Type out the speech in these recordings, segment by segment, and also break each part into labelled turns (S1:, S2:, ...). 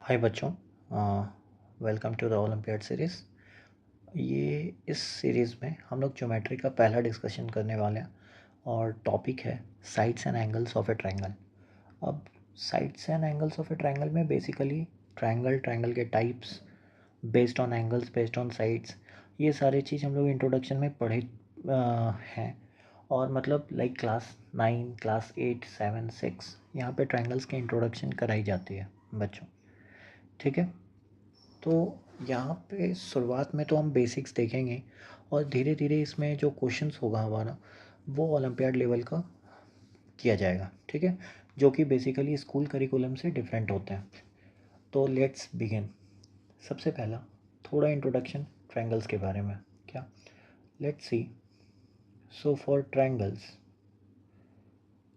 S1: हाय बच्चों, welcome to the olympiad series. ये इस सीरीज़ में हम लोग ज्योमेट्री का पहला डिस्कशन करने वाले हैं और टॉपिक है sides and angles of a triangle. अब sides and angles of a triangle में बेसिकली ट्रायंगल के types, based on angles, based on sides, ये सारी चीज़ हम लोग इंट्रोडक्शन में पढ़े हैं। और मतलब लाइक क्लास 9, क्लास 8, 7, 6 यहाँ पे ट्रायंगल्स के इंट्रोडक्शन कराई जाती है बच्चों। ठीक है, तो यहाँ पे शुरुआत में तो हम बेसिक्स देखेंगे और धीरे धीरे इसमें जो क्वेश्चंस होगा हमारा वो ओलंपियाड लेवल का किया जाएगा। ठीक है, जो कि बेसिकली स्कूल करिकुलम से डिफरेंट होते हैं। तो लेट्स बिगिन। सबसे पहला थोड़ा इंट्रोडक्शन ट्रायंगल्स के बारे में। क्या, let's see. So for triangles,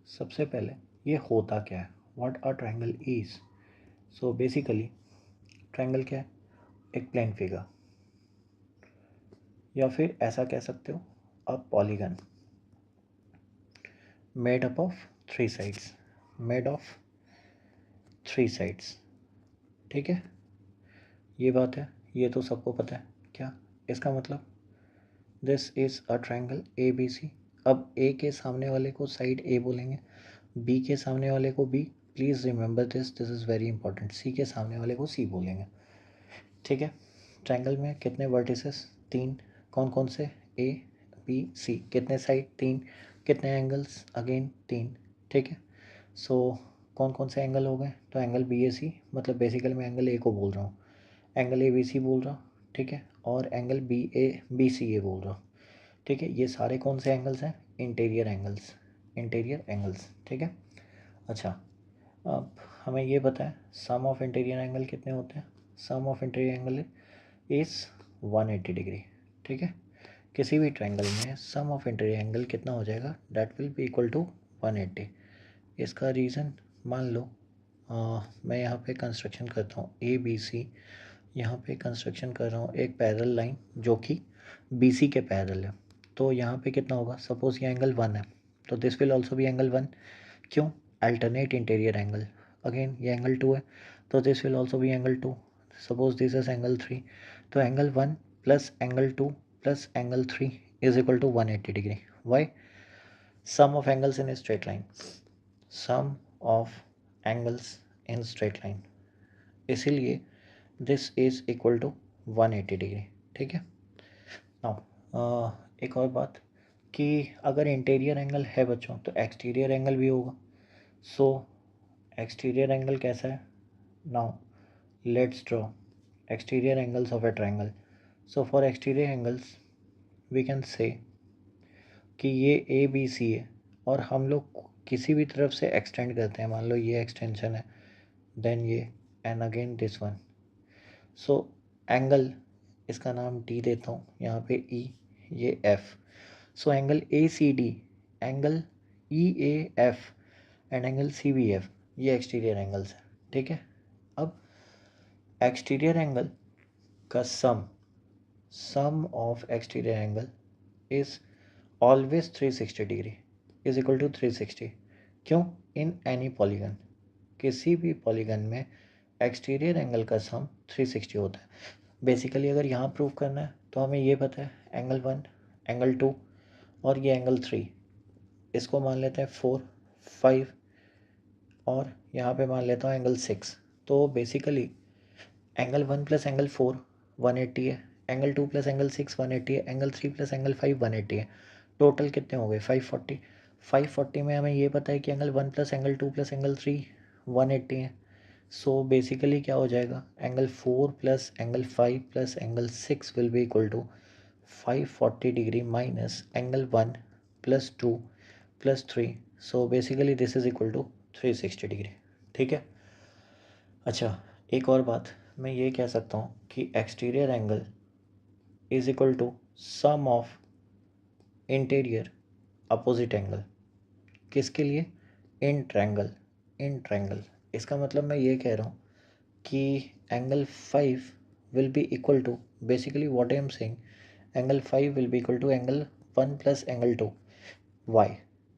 S1: सबसे पहले ये होता क्या है, what a triangle is. So basically triangle क्या है, एक प्लेन फिगर, या फिर ऐसा कह सकते हो a polygon made up of three sides, made of three sides. ठीक है, ये बात है, ये तो सबको पता है। क्या इसका मतलब, this is a triangle A B C. अब ए के सामने वाले को साइड ए बोलेंगे, बी के सामने वाले को B, please remember this, this is very important. C के सामने वाले को सी बोलेंगे। ठीक है, ट्रायंगल में कितने वर्टिसेस, तीन। कौन कौन से, ए बी सी। कितने साइड, तीन। कितने एंगल्स, अगेन तीन। ठीक है, सो कौन कौन से एंगल हो गए, तो एंगल बी ए सी, मतलब बेसिकली मैं एंगल ए को बोल रहा हूँ, एंगल ए बी सी बोल रहा हूँ। ठीक है, और एंगल बी सी ए बोल रहा हूँ। ठीक है, ये सारे कौन से एंगल्स हैं, इंटीरियर एंगल्स, इंटीरियर एंगल्स। ठीक है, अच्छा, अब हमें ये पता है सम ऑफ इंटीरियर एंगल कितने होते हैं। Sum of interior angle is 180 degree. ठीक है, किसी भी ट्रायंगल में सम ऑफ इंटीरियर एंगल कितना हो जाएगा, that will be equal to 180। इसका रीज़न मान लो मैं यहाँ पे कंस्ट्रक्शन करता हूँ ए बी सी, यहाँ पे कंस्ट्रक्शन कर रहा हूँ एक पैरेलल लाइन जो कि बी सी के पैरेलल है। तो यहाँ पे कितना होगा, सपोज ये एंगल 1 है, तो this will also be angle 1। क्यों, अल्टरनेट इंटीरियर एंगल। अगेन ये एंगल 2 है, तो this will also be angle 2। Suppose this is angle 3, तो angle 1 plus angle 2 plus angle 3 is equal to 180 degree. Why, sum of angles in straight line, sum of angles in straight line, इसीलिए this is equal to 180 degree. ठीक है, now एक और बात कि अगर interior angle है बच्चों तो एक्सटीरियर एंगल भी होगा। सो एक्सटीरियर एंगल कैसा है, now let's draw exterior angles of a triangle. So for exterior angles we can say कि ये ए बी सी है और हम लोग किसी भी तरफ से एक्सटेंड करते हैं, मान लो ये एक्सटेंशन है, देन ये, and again this one. So angle, इसका नाम डी देता हूँ यहाँ पे, ई, ये F. So angle A C D, angle E A F and angle C B F, ये एक्सटीरियर एंगल्स हैं। ठीक है, अब एक्सटीरियर एंगल का sum of exterior angle is always 360 degree, is equal to 360। क्यों, इन एनी पॉलीगन, किसी भी polygon में एक्सटीरियर एंगल का सम 360 होता है। बेसिकली अगर यहाँ प्रूव करना है तो हमें ये पता है, एंगल 1, एंगल 2 और ये एंगल 3, इसको मान लेते हैं 4, 5 और यहाँ पे मान लेता हूँ एंगल 6। तो बेसिकली एंगल 1 प्लस एंगल 4 180 है, एंगल 2 प्लस एंगल 6 180 है, एंगल 3 प्लस एंगल 5 180 है। टोटल कितने हो गए, 540। 540 में हमें ये पता है कि angle 1 plus angle 2 plus angle 3 180 है। सो बेसिकली क्या हो जाएगा, angle 4 plus angle 5 plus angle 6 will be equal to 540 degree minus angle 1 plus 2 plus 3। So basically this is equal to 360 degree. ठीक है, अच्छा, एक और बात मैं ये कह सकता हूँ कि exterior angle is equal to sum of interior opposite angle. किसके लिए, इन ट्रायंगल, इन ट्रायंगल। इसका मतलब मैं ये कह रहा हूँ कि angle 5 will be equal to, basically what I am saying, angle 5 will be equal to angle 1 plus angle 2। Why,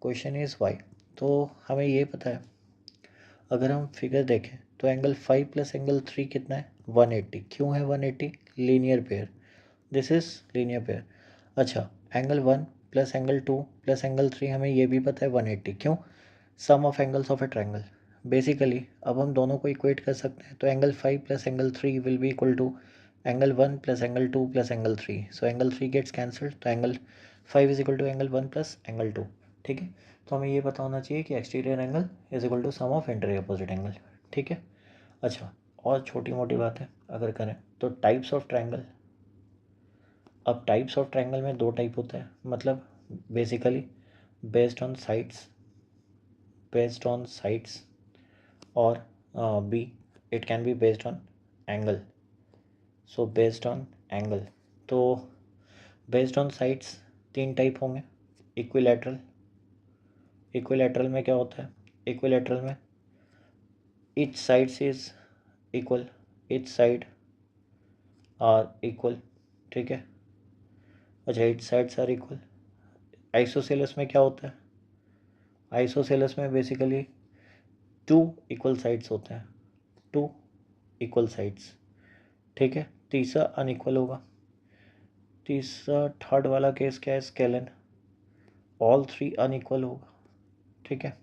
S1: question is why. तो हमें ये पता है, अगर हम फिगर देखें तो एंगल 5 प्लस एंगल 3 कितना है 180। क्यों है 180? Linear pair, this is linear pair. अच्छा, angle 1 plus angle 2 plus angle 3 हमें ये भी पता है 180। क्यों? Sum of angles of a triangle. Basically अब हम दोनों को इक्वेट कर सकते हैं, तो angle 5 plus angle 3 will be equal to angle 1 plus angle 2 plus angle 3। So angle 3 gets cancelled, तो angle 5 is equal to angle 1 plus angle 2। ठीक है, तो हमें ये पता होना चाहिए कि exterior angle is equal to sum of interior opposite angle. ठीक है। अच्छा, और छोटी मोटी बात है अगर करें तो टाइप्स ऑफ ट्रायंगल। अब टाइप्स ऑफ ट्रायंगल में दो टाइप होते हैं, मतलब basically based on sides, based on sides, और be it can be based on angle. So based on angle, तो बेस्ड ऑन साइड्स तीन टाइप होंगे। इक्विलैटरल, इक्विलैटरल में क्या होता है? इक्विलैटरल में each sides is equal, each side are equal. ठीक है। अच्छा, each sides are equal. Isosceles में क्या होता है? आइसोसेलस में बेसिकली टू इक्वल साइड्स होते हैं, टू इक्वल साइड्स। ठीक है। तीसरा अनइक्वल होगा। तीसरा थर्ड वाला केस क्या है? स्केलन, ऑल थ्री अनइक्वल होगा। ठीक है।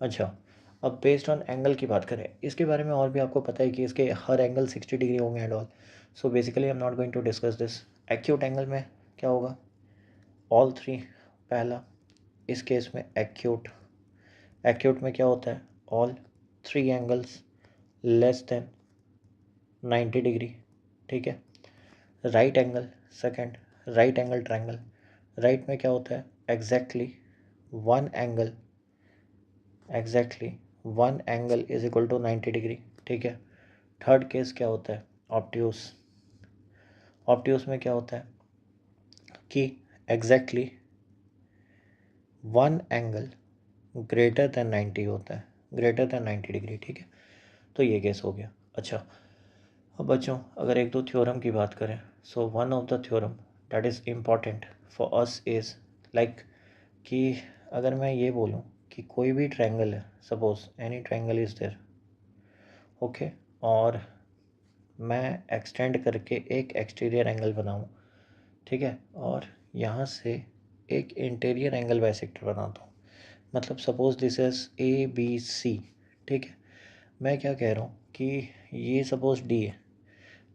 S1: अच्छा, अब बेस्ड ऑन एंगल की बात करें, इसके बारे में और भी आपको पता है कि इसके हर एंगल 60 डिग्री होंगे and all. So basically I am not going to discuss this. Acute angle में क्या होगा? ऑल थ्री, पहला इस केस में एक्यूट, एक्यूट में क्या होता है? All three angles less than 90 degree. ठीक है। Right angle, second right angle triangle, right में क्या होता है? Exactly one angle, exactly one angle is equal to 90 degree. ठीक है। थर्ड केस क्या होता है? ऑब्ट्यूस, ऑब्ट्यूस में क्या होता है कि exactly one angle greater than 90 होता है, ग्रेटर देन 90 डिग्री। ठीक है, तो ये केस हो गया। अच्छा, अब बच्चों अगर एक दो थ्योरम की बात करें, so one of the theorem that is important for us is like कि अगर मैं ये बोलूँ कि कोई भी ट्रायंगल है, suppose any triangle is there, okay, और मैं एक्सटेंड करके एक एक्सटीरियर एंगल बनाऊँ, ठीक है, और यहाँ से एक इंटीरियर एंगल बाइसेक्टर बनाता हूँ, मतलब suppose this is A B C. ठीक है, मैं क्या कह रहा हूँ कि ये सपोज डी है,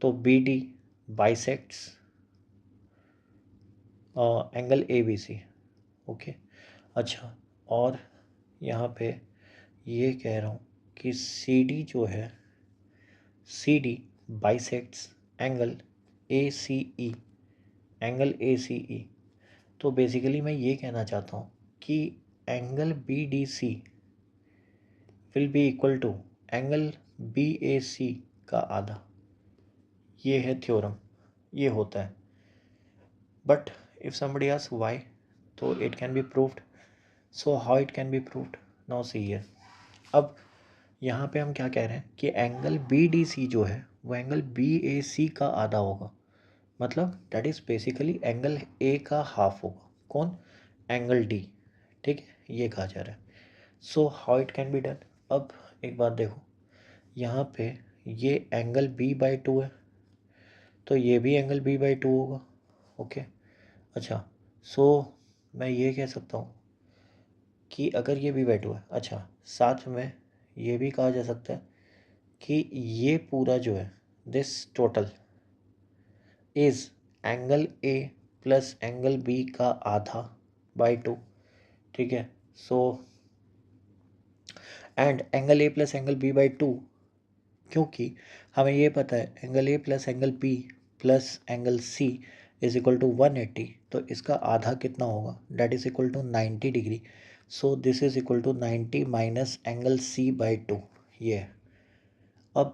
S1: तो B D bisects angle A B C. Okay. अच्छा, और यहाँ पे ये कह रहा हूँ कि सी डी जो है, C D bisects angle A C E, angle A C E. तो बेसिकली मैं ये कहना चाहता हूँ कि angle B D C will be equal to angle B A C का आधा। ये है थ्योरम, ये होता है। But if somebody ask why, तो it can be proved. So how it can be proved? Now see here. अब यहाँ पे हम क्या कह रहे हैं कि एंगल बी डी सी जो है वो एंगल बी ए सी का आधा होगा, मतलब that is basically angle A का हाफ होगा। कौन? Angle D. ठीक है, ये कहा जा रहा है। सो how it can be done? अब एक बात देखो, यहाँ पे ये एंगल बी बाई टू है, तो ये भी एंगल बी बाई टू होगा। ओके। अच्छा, सो मैं ये कह सकता हूँ कि अगर ये बी बाई टू है, अच्छा, साथ में ये भी कहा जा सकता है कि ये पूरा जो है this total is angle A plus angle B का आधा बाई टू। ठीक है। So and angle A plus angle B by two, क्योंकि हमें ये पता है angle A plus angle B plus angle C is equal to 180, तो इसका आधा कितना होगा? That is equal to 90 degree. So this is equal to 90 minus angle C by two. ये है। अब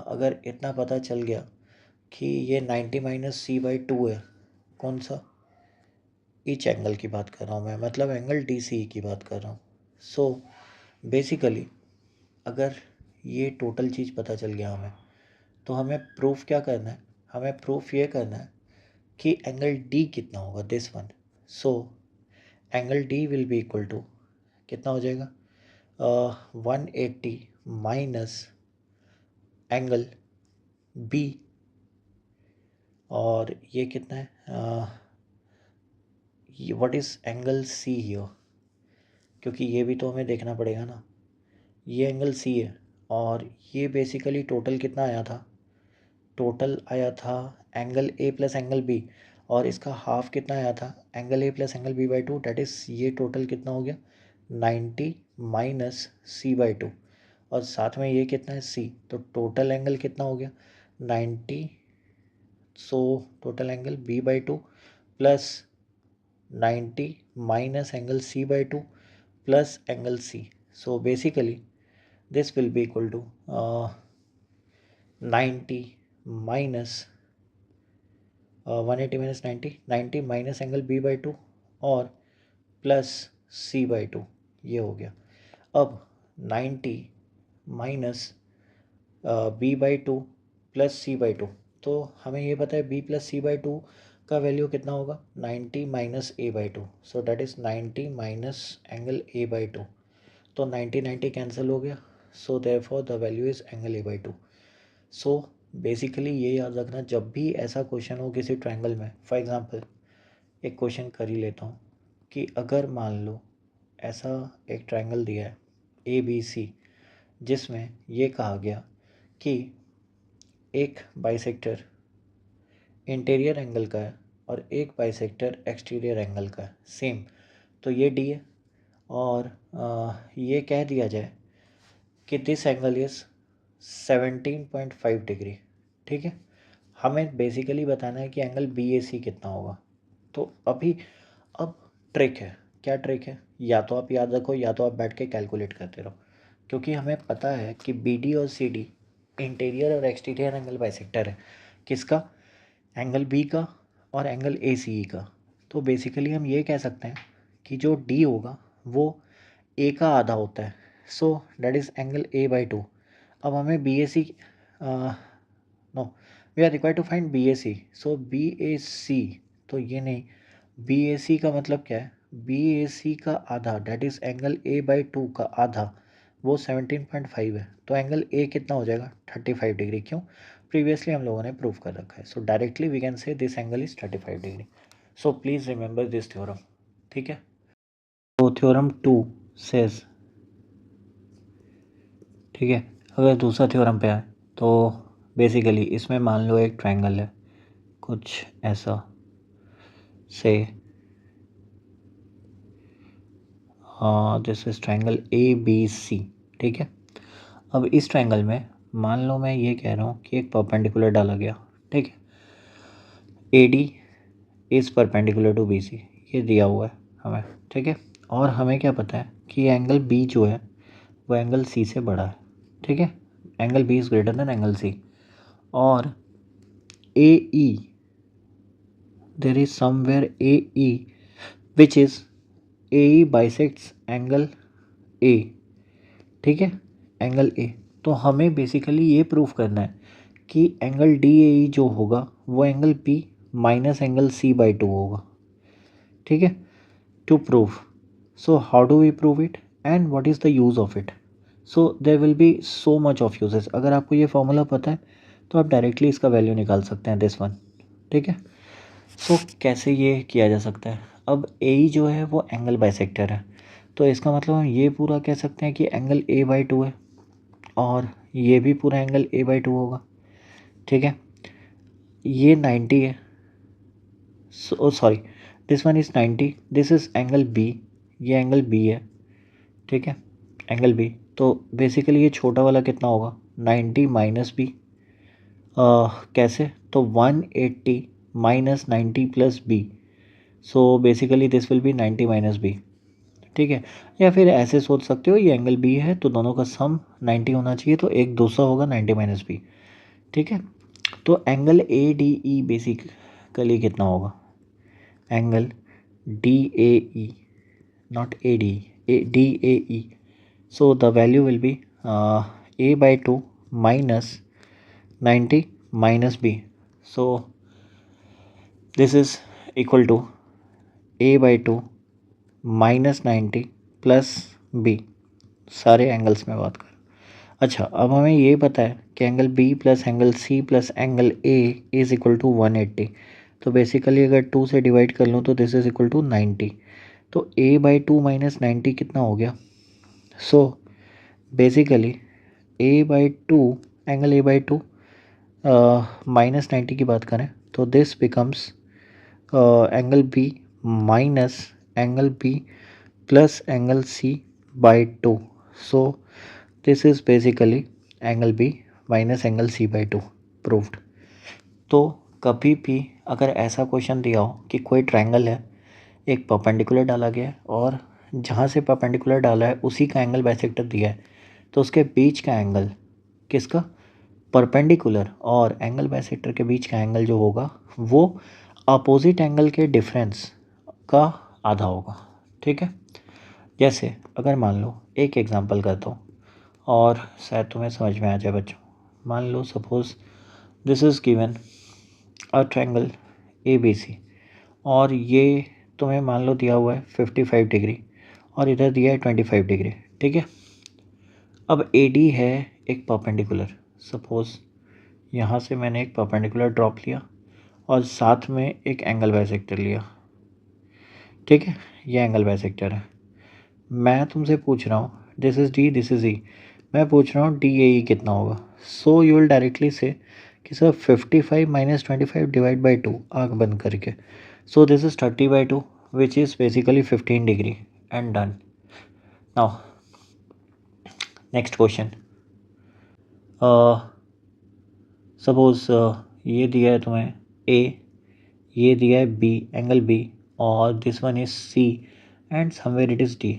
S1: अगर इतना पता चल गया कि ये 90 माइनस सी बाई टू है, कौन सा? ईच एंगल की बात कर रहा हूँ मैं, मतलब एंगल डी सी की बात कर रहा हूँ। सो बेसिकली अगर ये टोटल चीज़ पता चल गया हमें, तो हमें प्रूफ क्या करना है? हमें प्रूफ ये करना है कि एंगल डी कितना होगा, this one. So angle D will be equal to कितना हो जाएगा? 180 माइनस एंगल बी, और ये कितना है, what is angle see here, क्योंकि ये भी तो हमें देखना पड़ेगा ना। ये एंगल सी है और ये बेसिकली टोटल कितना आया था, टोटल आया था angle A plus angle B, और इसका हाफ कितना आया था, angle A plus angle B by two, that is ये टोटल कितना हो गया 90 माइनस सी बाई टू, और साथ में ये कितना है सी, तो टोटल एंगल कितना हो गया 90, so total angle B by two plus 90 minus angle C by two plus angle C, so basically this will be equal to 90 minus 180 minus 90 minus angle B by two और plus C by two, ये हो गया। अब 90 minus b by two plus C by two, तो हमें ये पता है b plus C by two का वैल्यू कितना होगा 90 minus A by two, so that is 90 minus angle A by two, तो 90 कैंसिल हो गया, so therefore the value is angle A by two. So basically ये याद रखना, जब भी ऐसा क्वेश्चन हो किसी ट्रायंगल में, फॉर एग्जांपल एक क्वेश्चन कर ही लेता हूँ कि अगर मान लो ऐसा एक ट्रायंगल दिया है ए बी सी, जिसमें ये कहा गया कि एक बाइसेक्टर इंटीरियर एंगल का है और एक बाइसेक्टर एक्सटीरियर एंगल का है सेम, तो ये डी है, और ये कह दिया जाए कि दिस एंगल इज़ 17.5 डिग्री, ठीक है। हमें बेसिकली बताना है कि एंगल बी ए सी कितना होगा। तो अभी अब ट्रिक है, क्या ट्रिक है, या तो आप याद रखो या तो आप बैठ के कैलकुलेट करते रहो, क्योंकि हमें पता है कि बी डी और सी डी इंटीरियर और एक्सटीरियर एंगल बाइसेक्टर है, किसका, एंगल बी का और एंगल ए सी ई का। तो बेसिकली हम ये कह सकते हैं कि जो डी होगा वो ए का आधा होता है, so that is angle A by two. अब हमें B A C, no, we are required to find B A C, so B A C, तो ये नहीं, बी ए सी का मतलब क्या है, बी ए सी का आधा that is angle A by two का आधा, वो 17.5 है, तो एंगल ए कितना हो जाएगा 35 डिग्री, क्यों, प्रीवियसली हम लोगों ने प्रूव कर रखा है, so directly we can say this angle is 35 degree. So please remember this theorem, ठीक है। तो थ्योरम 2 सेज, ठीक है, अगर दूसरा थ्योरम पे आए तो बेसिकली इसमें मान लो एक ट्रायंगल है कुछ ऐसा say, this is triangle A B C, ठीक है। अब इस ट्रायंगल में मान लो मैं ये कह रहा हूँ कि एक परपेंडिकुलर डाला गया, ठीक है, A D is perpendicular to B C, ये दिया हुआ है हमें, ठीक है, और हमें क्या पता है कि एंगल बी जो है वो एंगल सी से बड़ा है, ठीक है, angle B is greater than angle C, और A E, there is somewhere AE which is AE bisects angle A, ठीक है, एंगल A। तो हमें बेसिकली ये प्रूफ करना है कि एंगल DAE जो होगा वो angle B minus angle C by two होगा, ठीक है, to prove. So how do we prove it and what is the use of it, so there will be so much of usages. अगर आपको ये formula पता है तो आप डायरेक्टली इसका वैल्यू निकाल सकते हैं, दिस वन, ठीक है। सो कैसे ये किया जा सकता है, अब ए ई जो है वो एंगल बाइसेक्टर है, तो इसका मतलब हम ये पूरा कह सकते हैं कि एंगल ए बाई टू है और ये भी पूरा एंगल ए बाई टू होगा, ठीक है। ये 90 है, so sorry, this one is 90, this is angle B, ये एंगल बी है, ठीक है, एंगल बी। तो बेसिकली ये छोटा वाला कितना होगा 90 माइनस बी, कैसे, तो 180 minus 90 plus B, so basically this will be 90 minus B, ठीक है। या फिर ऐसे सोच सकते हो ये एंगल बी है तो दोनों का सम 90 होना चाहिए, तो एक दूसरा होगा 90 माइनस बी, ठीक है। तो angle A D E basically कितना होगा, angle D A E, not A D, A D A E, so the value will be A by two minus 90 minus B, so this is equal to A by two minus 90 plus B, सारे angles में बात करें। अच्छा, अब हमें ये पता है कि angle B plus angle C plus angle A is equal to 180। तो बेसिकली अगर 2 से डिवाइड कर लूँ तो दिस इज़ इक्वल टू 90। तो a बाई 2 माइनस 90 कितना हो गया? So basically a by 2, angle a by 2 minus 90 की बात करें तो this becomes angle B minus angle B plus angle C by 2। So this is basically angle B minus angle C by 2 proved. तो कभी भी अगर ऐसा क्वेश्चन दिया हो कि कोई ट्रायंगल है, एक परपेंडिकुलर डाला गया है और जहाँ से परपेंडिकुलर डाला है उसी का एंगल बाइसेक्टर दिया है, तो उसके बीच का एंगल किसका? परपेंडिकुलर और एंगल बाइसेक्टर के बीच का एंगल जो होगा वो अपोजिट एंगल के डिफरेंस का आधा होगा। ठीक है, जैसे अगर मान लो एक एग्जांपल करता हूँ और शायद तुम्हें समझ में आ जाए बच्चों। मान लो suppose this is given a triangle ABC और ये तुम्हें मान लो दिया हुआ है 55 डिग्री और इधर दिया है 25 डिग्री। ठीक है, अब AD है एक परपेंडिकुलर। सपोज यहाँ से मैंने एक परपेंडिकुलर ड्रॉप लिया और साथ में एक एंगल बाइसेक्टर लिया। ठीक है, ये एंगल बाइसेक्टर है। मैं तुमसे पूछ रहा हूँ this is D, this is E। मैं पूछ रहा हूँ DAE कितना होगा। सो यू विल डायरेक्टली से कि सर 55 माइनस 25 डिवाइड बाई 2 आँख बंद करके। So this is 30 by 2 which is basically 15 degree and done. Now next question. Suppose ये दिया है तुम्हें A, ये दिया है B, एंगल B और this one is C and somewhere it is D।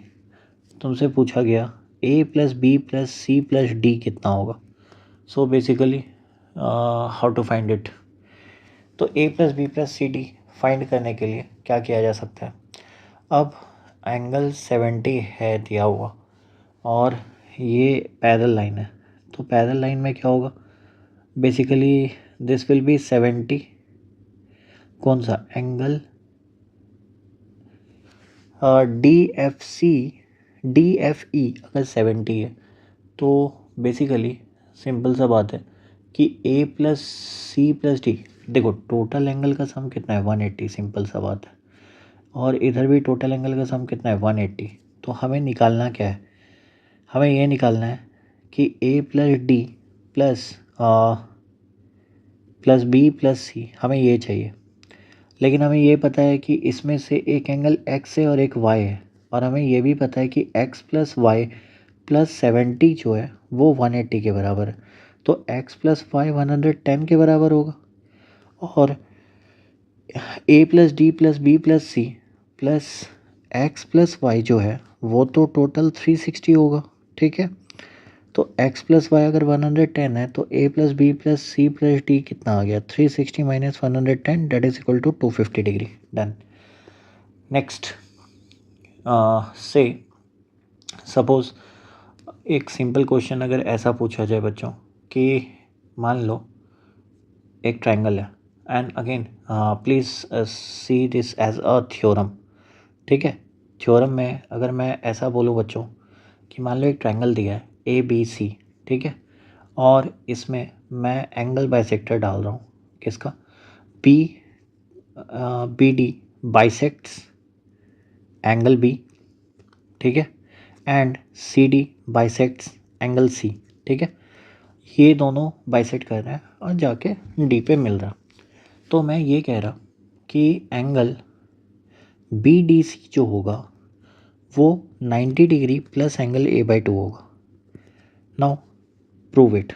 S1: तुमसे पूछा गया A plus B plus C plus D कितना होगा। So basically how to find it. तो A plus B plus C D find करने के लिए क्या किया जा सकता है। अब एंगल 70 है दिया हुआ और ये पैरेलल लाइन है, तो पैरेलल लाइन में क्या होगा, बेसिकली दिस विल बी 70। कौन सा एंगल DFC DFE अगर 70 है तो बेसिकली सिंपल सा बात है कि A plus C plus D. देखो टोटल एंगल का सम कितना है 180, सिंपल सा बात है, और इधर भी टोटल एंगल का सम कितना है 180। तो हमें निकालना क्या है, हमें ये निकालना है कि A plus D plus plus B plus C, हमें ये चाहिए। लेकिन हमें ये पता है कि इसमें से एक एंगल x है और एक y है, और हमें ये भी पता है कि x प्लस वाई प्लस 70 जो है वो 180 के बराबर है। तो x प्लस वाई 110 के बराबर होगा और a plus D plus B plus C plus x plus Y जो है वो तो टोटल 360 होगा। ठीक है, तो x प्लस वाई अगर 110 है तो a plus B plus C plus D कितना आ गया 360 minus 110 that is equal to 250 degree. Done. Next say suppose एक सिंपल क्वेश्चन अगर ऐसा पूछा जाए बच्चों कि मान लो एक ट्रायंगल है and again please see this as a theorem. ठीक है, थ्योरम में अगर मैं ऐसा बोलूँ बच्चों कि मान लो एक ट्रायंगल दिया है ABC। ठीक है, और इसमें मैं एंगल बाइसेक्टर डाल रहा हूँ किसका, BD बाइसेक्ट्स एंगल B। ठीक है, and CD bisects angle C। ठीक है, ये दोनों बाइसेक्ट कर रहे हैं और जाके D पे मिल रहा। तो मैं ये कह रहा कि एंगल BDC जो होगा वो 90 डिग्री प्लस एंगल A/2 होगा। Now prove it,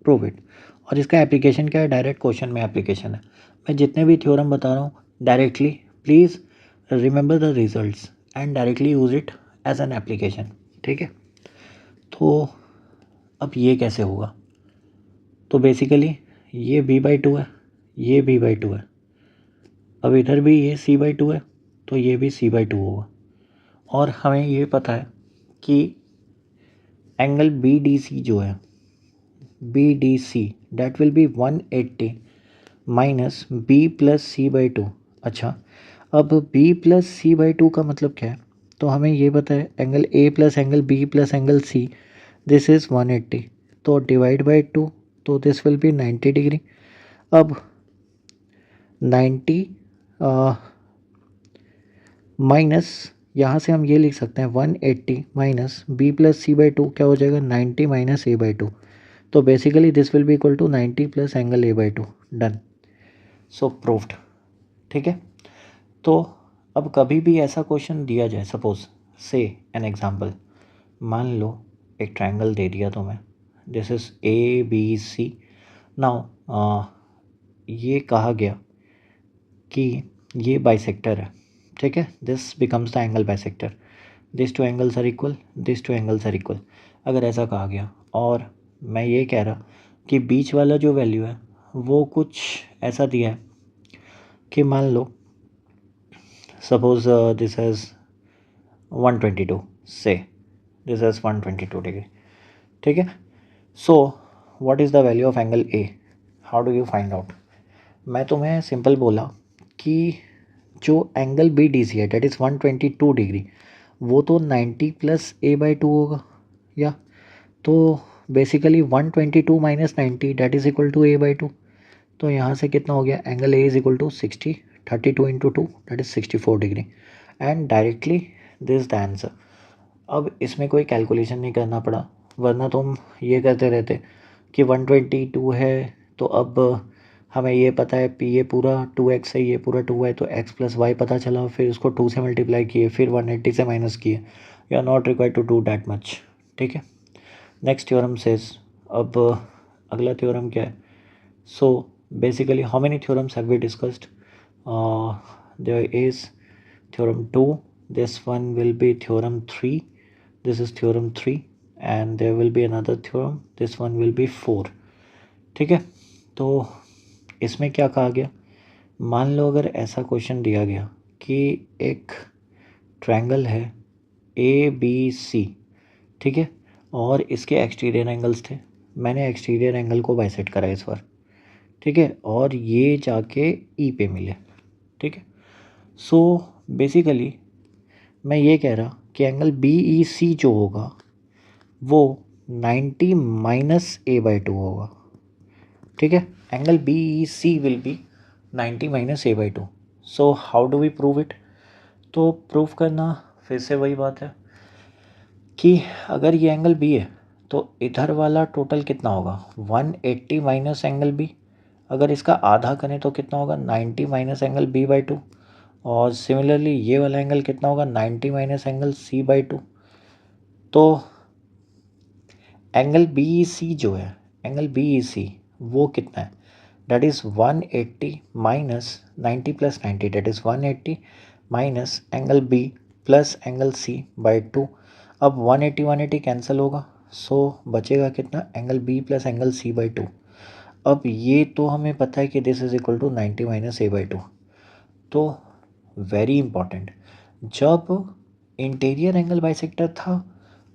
S1: prove it. और इसका एप्लीकेशन क्या है, डायरेक्ट क्वेश्चन में एप्लीकेशन है। मैं जितने भी थ्योरम बता रहा हूँ directly please remember the results and directly use it as an application. ठीक है, तो अब ये कैसे होगा, तो बेसिकली ये B/2 है, ये B/2 है, अब इधर भी ये C/2 है तो ये भी C/2 होगा। और हमें ये पता है कि एंगल BDC जो है BDC that will be 180 minus B plus C/2। अच्छा, अब B प्लस C/2 का मतलब क्या है, तो हमें ये पता है angle A plus angle B plus angle C this is 180, तो डिवाइड बाई 2, तो दिस विल बी 90 डिग्री। अब 90 माइनस, यहाँ से हम ये लिख सकते हैं 180 minus B plus C by 2, क्या हो जाएगा 90 माइनस ए बाई 2, तो basically this will be equal to 90 plus angle A by 2। Done, so proved. ठीक है, तो अब कभी भी ऐसा क्वेश्चन दिया जाए, सपोज से एन एग्जांपल, मान लो एक ट्रायंगल दे दिया तुम्हें, this is A B C. Now ये कहा गया कि ये बाइसेक्टर है, ठीक है, this becomes the angle bisector, this two angles are equal, this two angles are equal. अगर ऐसा कहा गया और मैं ये कह रहा कि बीच वाला जो वैल्यू है वो कुछ ऐसा दिया है कि मान लो सपोज दिस इज 122, से दिस इज 122 डिग्री, ठीक है। So what is the value of angle A, how do you find out? मैं तुम्हें सिंपल बोला कि जो एंगल बी डी सी है डेट इज़ 122 डिग्री, वो तो 90 प्लस ए बाई 2 होगा, या तो basically 122 minus 90 that is equal to A by 2। तो यहाँ से कितना हो गया, angle A is equal to 60, 32 into 2 that is 64 degree, and directly this the answer. अब इसमें कोई कैलकुलेशन नहीं करना पड़ा, वरना तुम ये करते रहते कि 122 है तो अब हमें ये पता है ये पूरा 2x है, ये पूरा 2 है, तो x प्लस वाई पता चला, फिर उसको 2 से मल्टीप्लाई किए, फिर 180 से माइनस किए। You are not required to do that much, ठीक है। नेक्स्ट थ्योरम सेज, अब अगला थ्योरम क्या है? So basically how many theorems have we discussed? There is theorem 2, this one will be theorem 3, this is theorem 3, and there will be another theorem, this one will be 4, ठीक है। तो इसमें क्या कहा गया, मान लो अगर ऐसा क्वेश्चन दिया गया कि एक ट्रायंगल है ए बी सी, ठीक है, और इसके एक्सटीरियर एंगल्स थे, मैंने एक्सटीरियर एंगल को बाइसेक्ट करा इस बार, ठीक है, और ये जाके ई पे मिले, ठीक है। सो बेसिकली मैं ये कह रहा कि एंगल बी ई सी जो होगा वो 90 माइनस ए बाई 2 होगा, ठीक है। Angle B E C will be 90 minus A by 2। So how do we prove it? तो प्रूव करना फिर से वही बात है कि अगर ये एंगल बी है तो इधर वाला टोटल कितना होगा 180 माइनस एंगल बी, अगर इसका आधा करें तो कितना होगा 90 माइनस एंगल बी बाई 2, और सिमिलरली ये वाला एंगल कितना होगा 90 माइनस एंगल सी बाई 2। तो एंगल बी ई सी जो है, एंगल बी ई सी वो कितना है, that is 180 minus 90 plus 90, that is 180 minus angle B plus angle C by 2। अब 180 कैंसिल होगा, सो बचेगा कितना, angle B plus angle C by 2। अब ये तो हमें पता है कि this is equal to 90 minus A by 2। तो वेरी इंपॉर्टेंट, जब इंटीरियर एंगल बाइसेक्टर था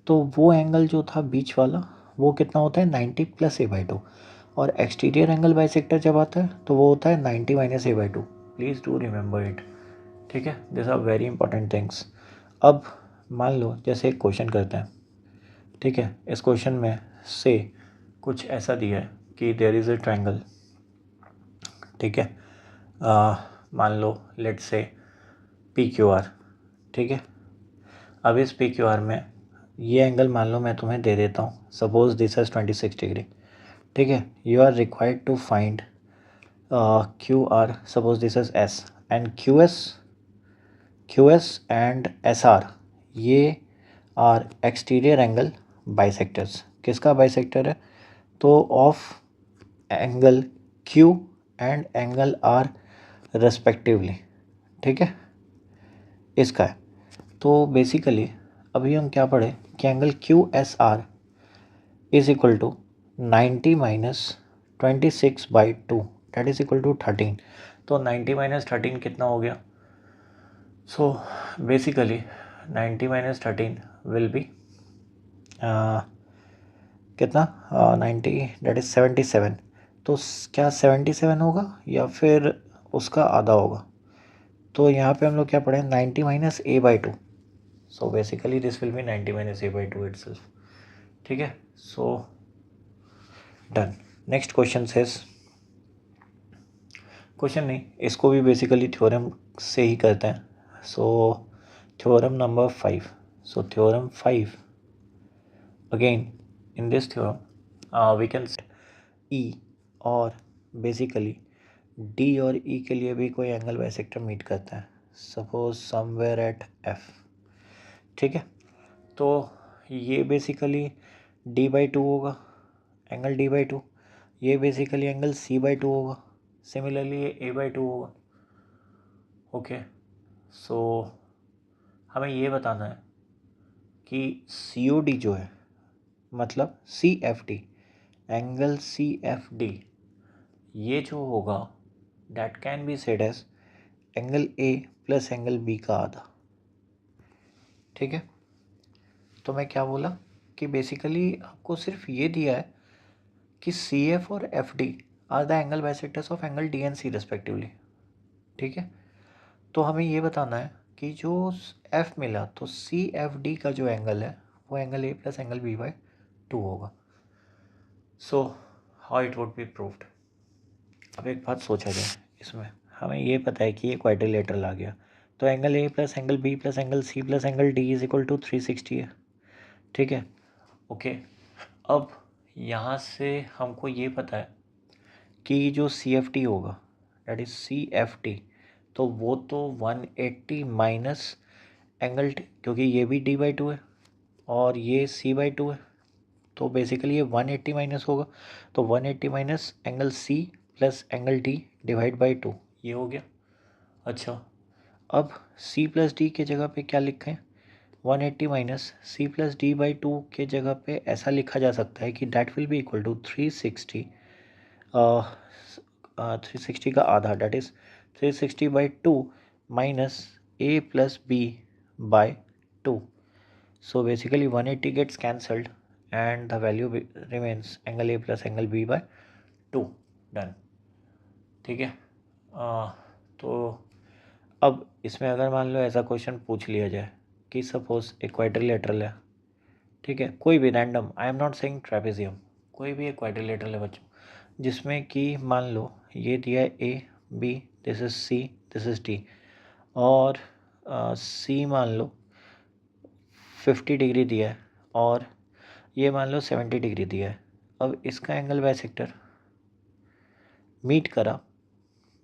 S1: तो वो एंगल जो था बीच वाला वो कितना होता है 90 प्लस ए बाई 2, और एक्सटीरियर एंगल बाइसेक्टर जब आता है तो वो होता है 90 minus A by 2। Please do remember it, ठीक है, this are very important things. अब मान लो जैसे एक क्वेश्चन करते हैं, ठीक है, इस क्वेश्चन में से कुछ ऐसा दिया है कि देयर इज़ अ ट्रायंगल, ठीक है, मान लो let's say P Q R, ठीक है। अब इस पी क्यू आर में ये एंगल मान लो मैं तुम्हें दे देता हूँ, सपोज दिस इज 26 डिग्री, ठीक है। You are required to find Q R, suppose this is S, and Q S and S R, ये आर एक्सटीरियर एंगल बाइसेक्टर्स। किसका बाइसेक्टर है? तो of angle Q and angle R respectively, ठीक है, इसका है। तो बेसिकली अभी हम क्या पढ़े कि angle Q S R is equal to 90 minus 26 by 2, that is equal to 13। तो 90 माइनस 13 कितना हो गया? So basically 90 minus 13 will be कितना, 90 डेट इज 77। तो क्या 77 होगा या फिर उसका आधा होगा? तो यहाँ पे हम लोग क्या पढ़े, 90 minus A by 2, so basically this will be 90 minus A by 2 itself, ठीक है, so done. Next question says, question नहीं, इसको भी बेसिकली थ्योरम से ही करते हैं। So theorem number 5, so theorem 5 again in this theorem we can E और बेसिकली डी और ई के लिए भी कोई एंगल बाइसेक्टर मीट करता है, सपोज समवेयर एट एफ। ठीक है, तो ये बेसिकली डी बाई टू होगा, एंगल डी बाई टू, ये basically angle C by two होगा, सिमिलरली ये ए बाई टू होगा। ओके, सो हमें ये बताना है कि सी ओ डी जो है, मतलब C F D, angle C F D, ये जो होगा that can be said as angle A plus angle B का आधा। ठीक है, तो मैं क्या बोला कि बेसिकली आपको सिर्फ ये दिया है कि सी एफ और F D are the angle bisectors of angle D and C respectively. ठीक है, तो हमें ये बताना है कि जो एफ मिला तो सी एफ डी का जो एंगल है वो angle A plus angle B by two होगा। So how it would be proved. अब एक बात सोचा जाए, इसमें हमें ये पता है कि ये क्वाड्रिलेटरल आ गया, तो angle A plus angle B plus angle C plus angle D is equal to 360 है। ठीक है, ओके, अब यहाँ से हमको ये पता है कि जो सी एफ टी होगा that is C F T, तो वो तो 180 माइनस एंगल टी, क्योंकि ये भी डी बाई टू है और ये सी बाई टू है, तो बेसिकली ये 180 माइनस होगा, तो 180 minus angle C plus angle D divide by two, ये हो गया। अच्छा, अब सी प्लस डी के जगह पे क्या लिखें, 180 minus C plus D by two के जगह पे ऐसा लिखा जा सकता है कि that will be equal to 360, 360 का आधा, that is 360 by two minus A plus B by two. So basically 180 gets cancelled and the value remains angle A plus angle B by 2. Done. ठीक है, तो अब इसमें अगर मान लो ऐसा क्वेश्चन पूछ लिया जाए कि सपोज एक क्वाड्रिलेटरल है, ठीक है, कोई भी random, I am not saying trapezium, कोई भी एक क्वाड्रिलेटरल है बच्चों, जिसमें कि मान लो ये दिया है A B, this is C, this is D, और सी मान लो 50 डिग्री दिया है और ये मान लो 70 डिग्री दिया है। अब इसका एंगल बाइसेक्टर मीट करा,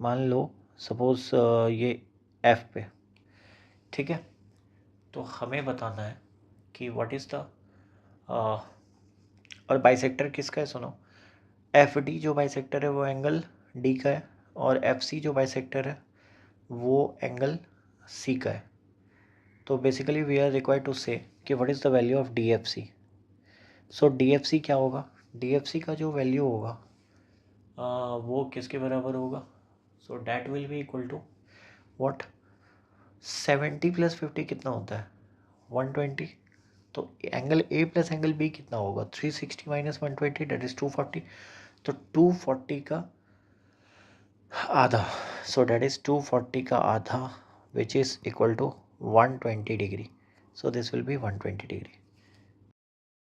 S1: मान लो सपोज ये एफ पे। ठीक है, तो हमें बताना है कि व्हाट इज़ द और बाइसेक्टर किसका है, सुनो, एफ डी जो बाइसेक्टर है वो एंगल डी का है और एफ सी जो बाइसेक्टर है वो एंगल सी का है। तो basically we are required to say that what is the value of D F C. So D F C क्या होगा, डी एफ सी का जो वैल्यू होगा वो किसके बराबर होगा, so that will be equal to what, 70 प्लस 50 कितना होता है, 120, तो angle A plus angle B कितना होगा, 360 माइनस 120 डेट इज 240, तो 240 का आधा, सो डैट इज 240 का आधा which is equal to 120 degree, so this will be 120 degree.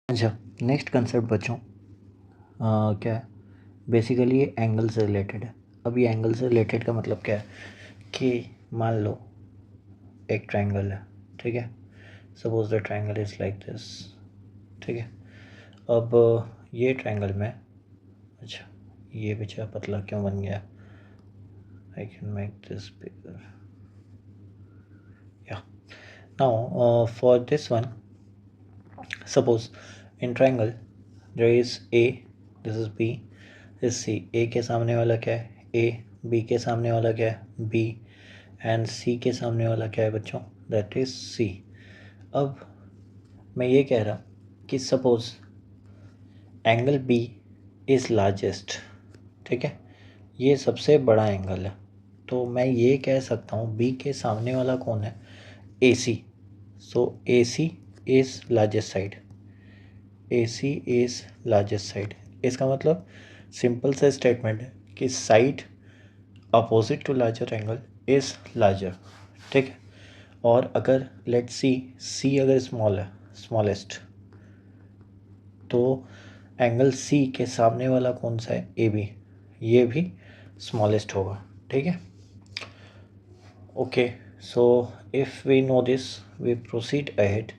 S1: अच्छा, नेक्स्ट कंसेप्ट बच्चों क्या है, बेसिकली ये एंगल से रिलेटेड है। अब ये एंगल से रिलेटेड का मतलब क्या है कि मान लो एक ट्रायंगल है, ठीक है, suppose the triangle is like this. ठीक है, अब ये ट्रायंगल में, अच्छा ये बेचारा पतला क्यों बन गया, I can make this bigger, या now for this one, suppose in triangle there is A, this is B, this C, A के सामने वाला क्या है ए, बी के सामने वाला क्या है बी, एंड सी के सामने वाला क्या है बच्चों, दैट इज सी। अब मैं ये कह रहा कि suppose angle B is largest, ठीक है, ये सबसे बड़ा एंगल है, तो मैं ये कह सकता हूँ बी के सामने वाला कौन है, A C, so A C is largest side, A C is largest side. इसका मतलब सिंपल सा स्टेटमेंट है कि side opposite to larger angle is larger. ठीक है, और अगर लेट सी, सी अगर स्मॉल है, स्मॉलेस्ट, तो एंगल सी के सामने वाला कौन सा है, ए बी, ये भी स्मॉलेस्ट होगा, ठीक है। Okay, so if we know this we proceed ahead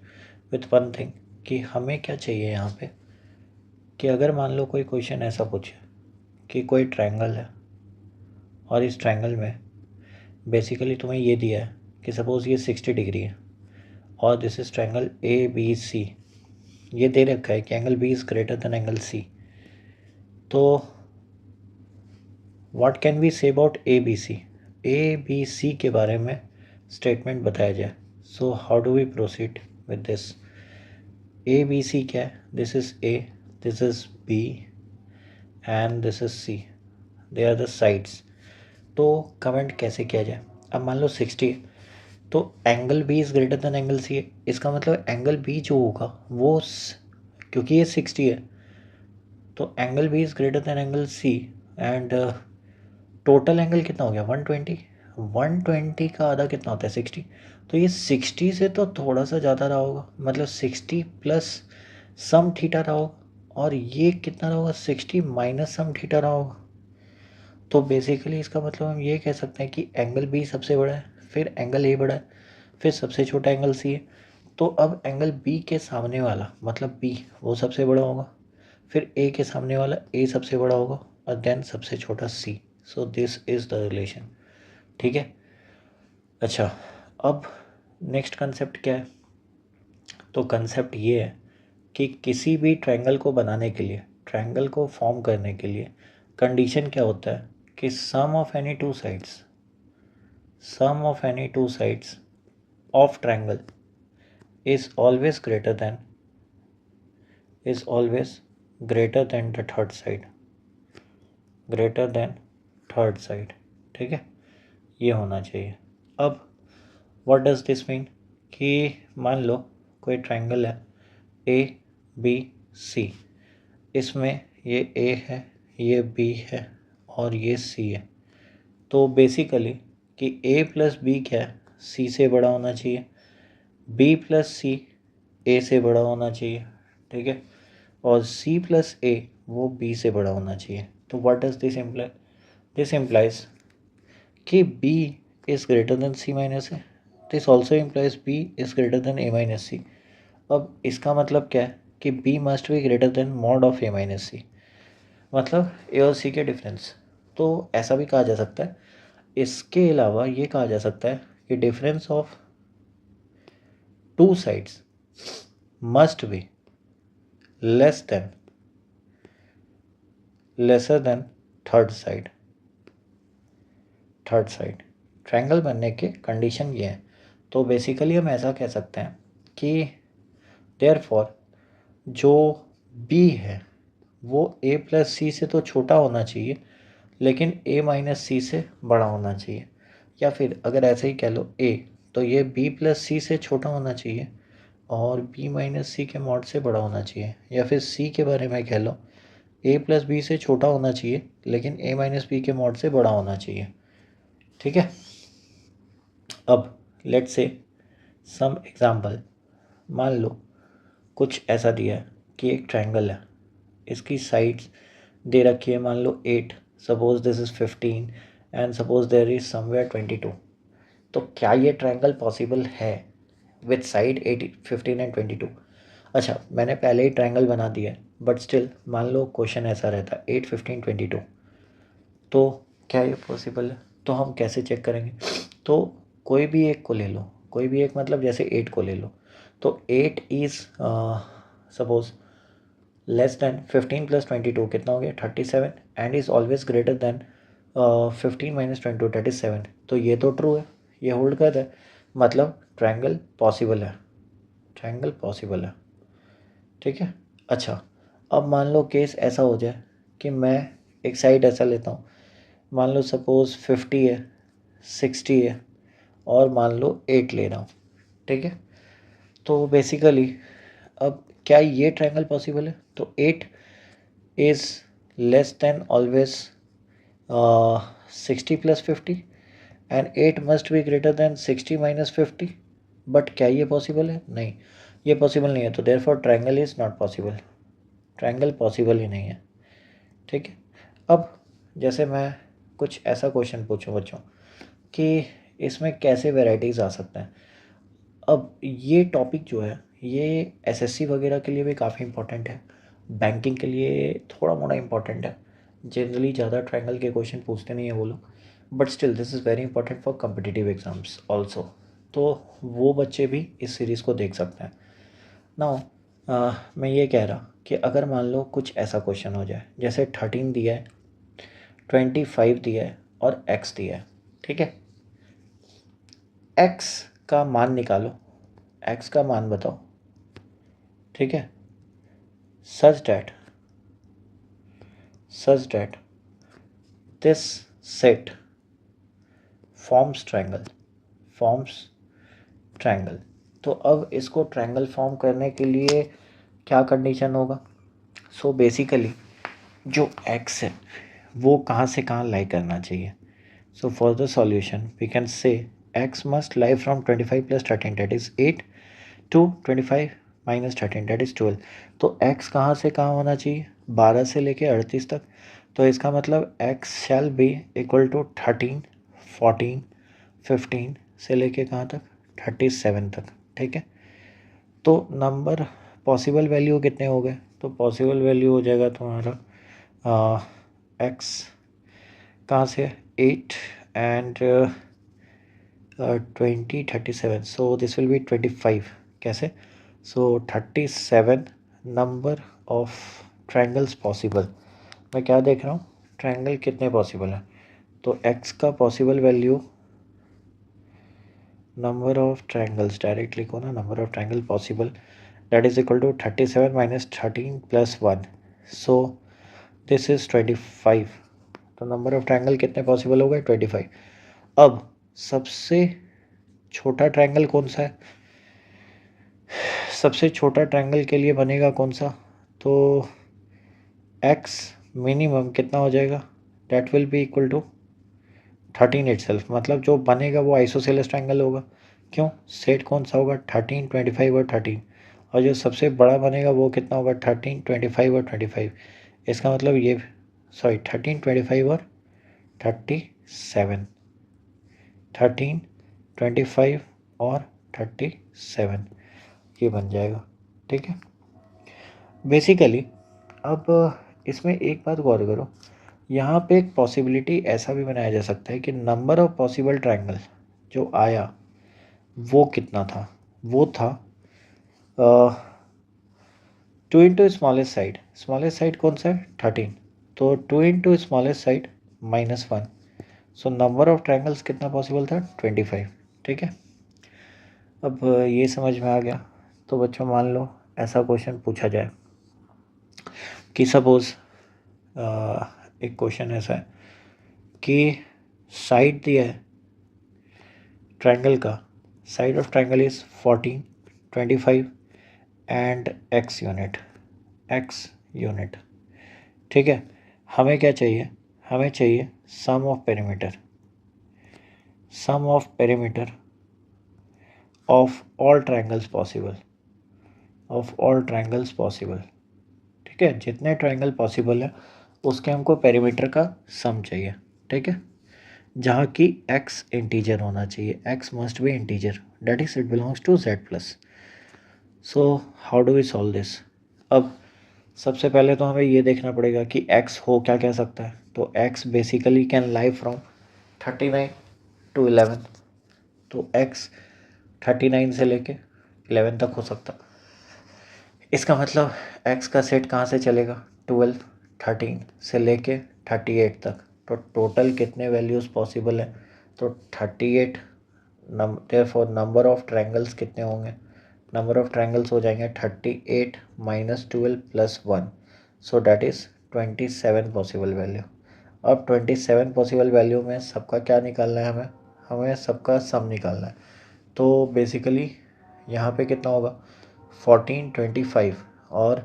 S1: with one thing, कि हमें क्या चाहिए यहाँ पे, कि अगर मान लो कोई क्वेश्चन ऐसा पूछे कि कोई ट्रायंगल है और इस ट्रायंगल में बेसिकली तुम्हें ये दिया है कि सपोज़ ये 60 डिग्री है और this is triangle A B C, ये दे रखा है कि angle B is greater than angle C, तो what can we say about A B C के बारे में स्टेटमेंट बताया जाए। So how do we proceed with this. A B C क्या है, this is A, this is B and this is C, they are the sides. तो comment कैसे किया जाए। अब मान लो 60 तो angle B is greater than angle C है, इसका मतलब एंगल बी जो होगा वो क्योंकि ये 60 है तो angle B is greater than angle C and total angle कितना हो गया 120, 120 का आधा कितना होता है 60, तो ये 60 से तो थोड़ा सा ज़्यादा रहा होगा, मतलब 60 प्लस सम थीटा रहा होगा, और ये कितना रहा होगा 60 माइनस सम थीटा रहा होगा। तो बेसिकली इसका मतलब हम ये कह सकते हैं कि एंगल बी सबसे बड़ा है, फिर एंगल ए बड़ा है, फिर सबसे छोटा एंगल सी है। तो अब एंगल बी के सामने वाला मतलब बी वो सबसे बड़ा होगा, फिर ए के सामने वाला ए सबसे बड़ा होगा और देन सबसे छोटा C. So this is the relation, ठीक है। अच्छा, अब नेक्स्ट कंसेप्ट क्या है, तो कंसेप्ट ये है कि किसी भी ट्रायंगल को बनाने के लिए, ट्रायंगल को फॉर्म करने के लिए कंडीशन क्या होता है कि sum of any two sides of triangle is always greater than the third side, ठीक है, ये होना चाहिए। अब व्हाट डज दिस मीन, कि मान लो कोई ट्रायंगल है ए बी सी, इसमें ये ए है, ये बी है और ये सी है। तो बेसिकली कि ए प्लस बी क्या है, सी से बड़ा होना चाहिए, बी प्लस सी ए से बड़ा होना चाहिए, ठीक है, और सी प्लस ए वो बी से बड़ा होना चाहिए। तो what does this imply, this implies कि B is greater than C minus A, this also implies B is greater than A minus C. अब इसका मतलब क्या है कि B must be greater than mod of A minus C, मतलब A और सी के डिफरेंस। तो ऐसा भी कहा जा सकता है, इसके अलावा ये कहा जा सकता है कि difference of two sides must be lesser than third side. Triangle बनने के कंडीशन ये है। तो बेसिकली हम ऐसा कह सकते हैं कि देयरफॉर जो बी है वो ए प्लस सी से तो छोटा होना चाहिए लेकिन ए माइनस सी से बड़ा होना चाहिए, या फिर अगर ऐसे ही कह लो ए, तो ये बी प्लस सी से छोटा होना चाहिए और बी माइनस सी के मॉड से बड़ा होना चाहिए, या फिर सी के बारे में कह लो ए प्लस बी से छोटा होना चाहिए लेकिन ए माइनस बी के मॉड से बड़ा होना चाहिए, ठीक है। अब लेट्स से सम एग्जांपल, मान लो कुछ ऐसा दिया है कि एक ट्रायंगल है, इसकी साइड्स दे रखी है मान लो 8, suppose this is 15 and suppose there is somewhere 22। तो क्या ये ट्रायंगल पॉसिबल है विथ साइड 15 एंड 22? अच्छा, मैंने पहले ही ट्रायंगल बना दिया है बट स्टिल मान लो क्वेश्चन ऐसा रहता 8, 15, 22, तो क्या ये पॉसिबल है? तो हम कैसे चेक करेंगे? तो कोई भी एक को ले लो, कोई भी एक मतलब जैसे 8 को ले लो, तो 8 is suppose less than 15 plus 22 कितना हो गया 37 and is always greater than 15 minus 22 that is 7। तो ये तो ट्रू है, ये होल्ड करता है, मतलब ट्रायंगल पॉसिबल है, ठीक है। अच्छा, अब मान लो केस ऐसा हो जाए कि मैं एक साइड ऐसा लेता हूँ, मान लो सपोज़ 50 है, 60 है और मान लो 8 ले रहा हूँ, ठीक है। तो बेसिकली अब क्या ये ट्रायंगल पॉसिबल है? तो 8 is less then always 60 plus 50 and 8 must be greater then 60 minus 50। But क्या ये पॉसिबल है? नहीं, ये पॉसिबल नहीं है, तो therefore triangle is not possible. Triangle possible ही नहीं है। ठीक है, अब जैसे मैं कुछ ऐसा क्वेश्चन पूछूं बच्चों कि इसमें कैसे वेराइटीज़ आ सकते हैं। अब ये टॉपिक जो है ये एसएससी वगैरह के लिए भी काफ़ी इंपॉर्टेंट है, बैंकिंग के लिए थोड़ा मोड़ा इंपॉर्टेंट है। जनरली ज़्यादा ट्रायंगल के क्वेश्चन पूछते नहीं हैं वो लोग, but still this is very important for competitive exams also. तो वो बच्चे भी इस सीरीज़ को देख सकते हैं। नाउ मैं ये कह रहा कि अगर मान लो कुछ ऐसा क्वेश्चन हो जाए जैसे 13 दिया है, 25 दिया है और x दिया है। ठीक है, x का मान निकालो, x का मान बताओ। ठीक है, such that this set forms triangle। तो अब इसको ट्रायंगल फॉर्म करने के लिए क्या कंडीशन होगा? सो बेसिकली जो x है वो कहाँ से कहाँ लाई करना चाहिए। So for the solution we can say x must lie from 25 + 13 that is 8 to 25 - 13 that is 12। तो x कहाँ से कहाँ होना चाहिए? 12 से लेके 38 तक। तो इसका मतलब x shall be equal to 13, 14, 15 से लेके कहाँ तक? 37 तक। ठीक है, तो नंबर पॉसिबल वैल्यू कितने हो गए? तो पॉसिबल वैल्यू हो जाएगा तुम्हारा x कहाँ से? 8 and 20, 37, so this will B 25। कैसे? सो 37 नंबर ऑफ ट्रायंगल्स पॉसिबल। मैं क्या देख रहा हूँ? ट्रायंगल कितने पॉसिबल है। तो x का possible value, number of triangles direct लिखो ना, number of triangle possible that is equal to 37 - 13 + 1, so this is 25। तो नंबर ऑफ ट्रायंगल कितने पॉसिबल हो गए? 25। अब सबसे छोटा ट्रायंगल कौन सा है? सबसे छोटा ट्रायंगल के लिए बनेगा कौन सा? तो x मिनिमम कितना हो जाएगा? That will be equal to 13 itself. मतलब जो बनेगा वो आइसोसेलेस ट्रायंगल होगा। क्यों? सेट कौन सा होगा? 13, 25 और 13। और जो सबसे बड़ा बनेगा वो कितना होगा? 13, 25 और 25। इसका मतलब ये 13, 25 और 37, 13, 25 और 37 ये बन जाएगा। ठीक है, बेसिकली अब इसमें एक बात गौर करो, यहाँ पे एक पॉसिबिलिटी ऐसा भी बनाया जा सकता है कि नंबर ऑफ पॉसिबल ट्रायंगल जो आया वो कितना था? वो था 2 इंटू स्मॉलेस्ट साइड कौन सा है? 13। तो 2 into smallest side -1, so number of triangles कितना पॉसिबल था? 25। ठीक है, अब ये समझ में आ गया। तो बच्चों मान लो ऐसा क्वेश्चन पूछा जाए कि सपोज एक क्वेश्चन ऐसा है कि साइड दिया है ट्रायंगल का, side of triangle is 14, 25 and x unit. ठीक है, हमें क्या चाहिए? हमें चाहिए sum of perimeter of all triangles possible. ठीक है, जितने ट्रायंगल पॉसिबल है उसके हमको पेरीमीटर का सम चाहिए। ठीक है, जहाँ की x इंटीजर होना चाहिए, x must be integer, that is it belongs to z+। So how do we solve this? अब सबसे पहले तो हमें ये देखना पड़ेगा कि x हो क्या कह सकता है। तो x basically can lie from 39 to 11। तो x 39 से लेके 11 तक हो सकता। इसका मतलब x का सेट कहाँ से चलेगा? 12, 13 से लेके 38 तक। तो टोटल कितने वैल्यूज़ पॉसिबल हैं? तो 38। देयरफॉर नंबर ऑफ ट्रायंगल्स कितने होंगे? नंबर ऑफ ट्रायंगल्स हो जाएंगे 38 - 12 + 1, सो डैट इज़ 27 पॉसिबल वैल्यू। अब 27 पॉसिबल वैल्यू में सबका क्या निकालना है? हमें सबका सम निकालना है। तो बेसिकली यहाँ पे कितना होगा? 14, 25 और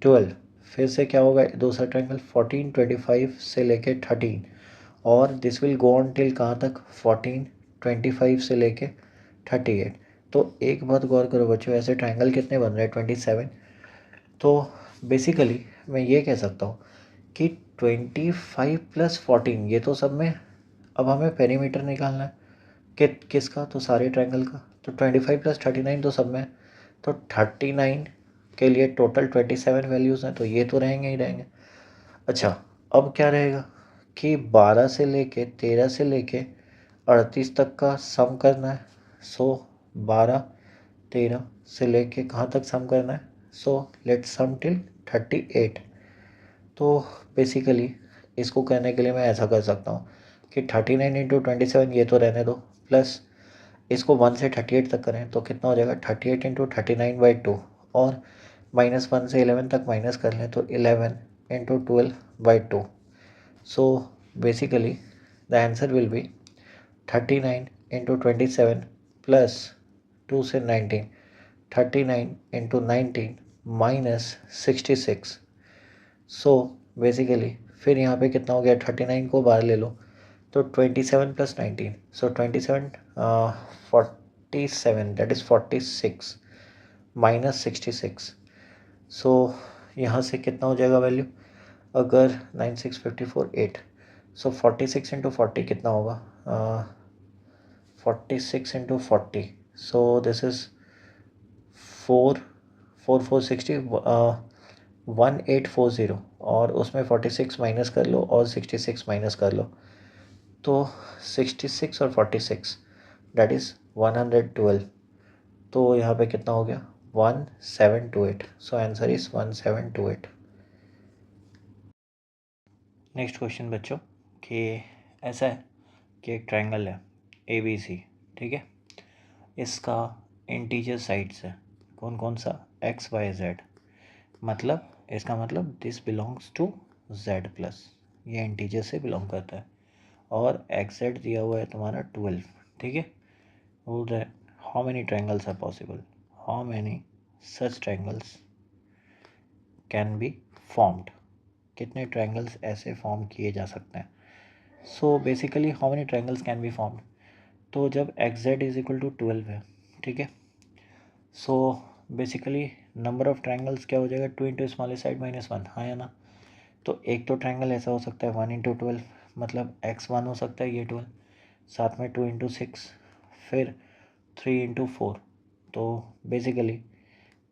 S1: 12। फिर से क्या होगा? दूसरा ट्रायंगल 14, 25 से लेके 13 और this will go on till कहाँ तक? 14, 25 से लेके 38। तो एक बात गौर करो बच्चों, ऐसे ट्रायंगल कितने बन रहे हैं? 27। तो बेसिकली मैं ये कह सकता हूँ कि 25 + 14 ये तो सब में, अब हमें पेरीमीटर निकालना है किसका, तो सारे ट्रायंगल का। तो 25 + 39 तो सब में, तो 39 के लिए टोटल 27 वैल्यूज़ हैं, तो ये तो रहेंगे ही रहेंगे। अच्छा, अब क्या रहेगा कि 12 से लेके 13 से लेके 38 तक का सम करना है। सो 12 13 से लेके कहाँ तक सम करना है, सो लेट्स सम टिल 38। तो बेसिकली इसको कहने के लिए मैं ऐसा कर सकता हूँ कि 39 × 27 ये तो रहने दो, प्लस इसको 1 से 38 तक करें तो कितना हो जाएगा 38 × 39/2, और -1 से 11 तक माइनस कर लें तो 11 × 12/2। So basically the answer will be 39 × 27 plus 2 से 19, 39 × 19 -66। सो बेसिकली फिर यहाँ पे कितना हो गया, 39 को बाहर ले लो तो 27 + 19, सो 27 47, दैट इज़ 46 -66। सो यहाँ से कितना हो जाएगा वैल्यू, अगर 9 6 54 8, सो 46 × 40 कितना होगा, 46 × 40, सो दिस इज़ 4 4 4 60, 1840, और उसमें 46 माइनस कर लो और 66 माइनस कर लो, तो 66 और 46 डैट इज़ 112। तो यहाँ पे कितना हो गया 1728। So answer is 1728। Next question बच्चों, कि ऐसा है कि एक ट्रायंगल है ABC, ठीक है, इसका इंटीजर साइड्स है कौन कौन सा, x y z, मतलब इसका मतलब दिस बिलोंग्स टू z+, ये इंटीजर से बिलोंग करता है, और xz दिया हुआ है तुम्हारा 12, ठीक है। बोल रहा है how many triangles are possible, how many such triangles can be formed, कितने ट्रायंगल्स ऐसे फॉर्म किए जा सकते हैं। So basically how many triangles can be formed, तो जब xz = 12 है, ठीक है, so basically number of triangles क्या हो जाएगा, 2 × स्मॉलेस्ट साइड -1, हाँ या ना। तो एक तो ट्रायंगल ऐसा हो सकता है 1 × 12, मतलब x1 हो सकता है ये 12, साथ में 2 × 6, फिर 3 × 4, तो बेसिकली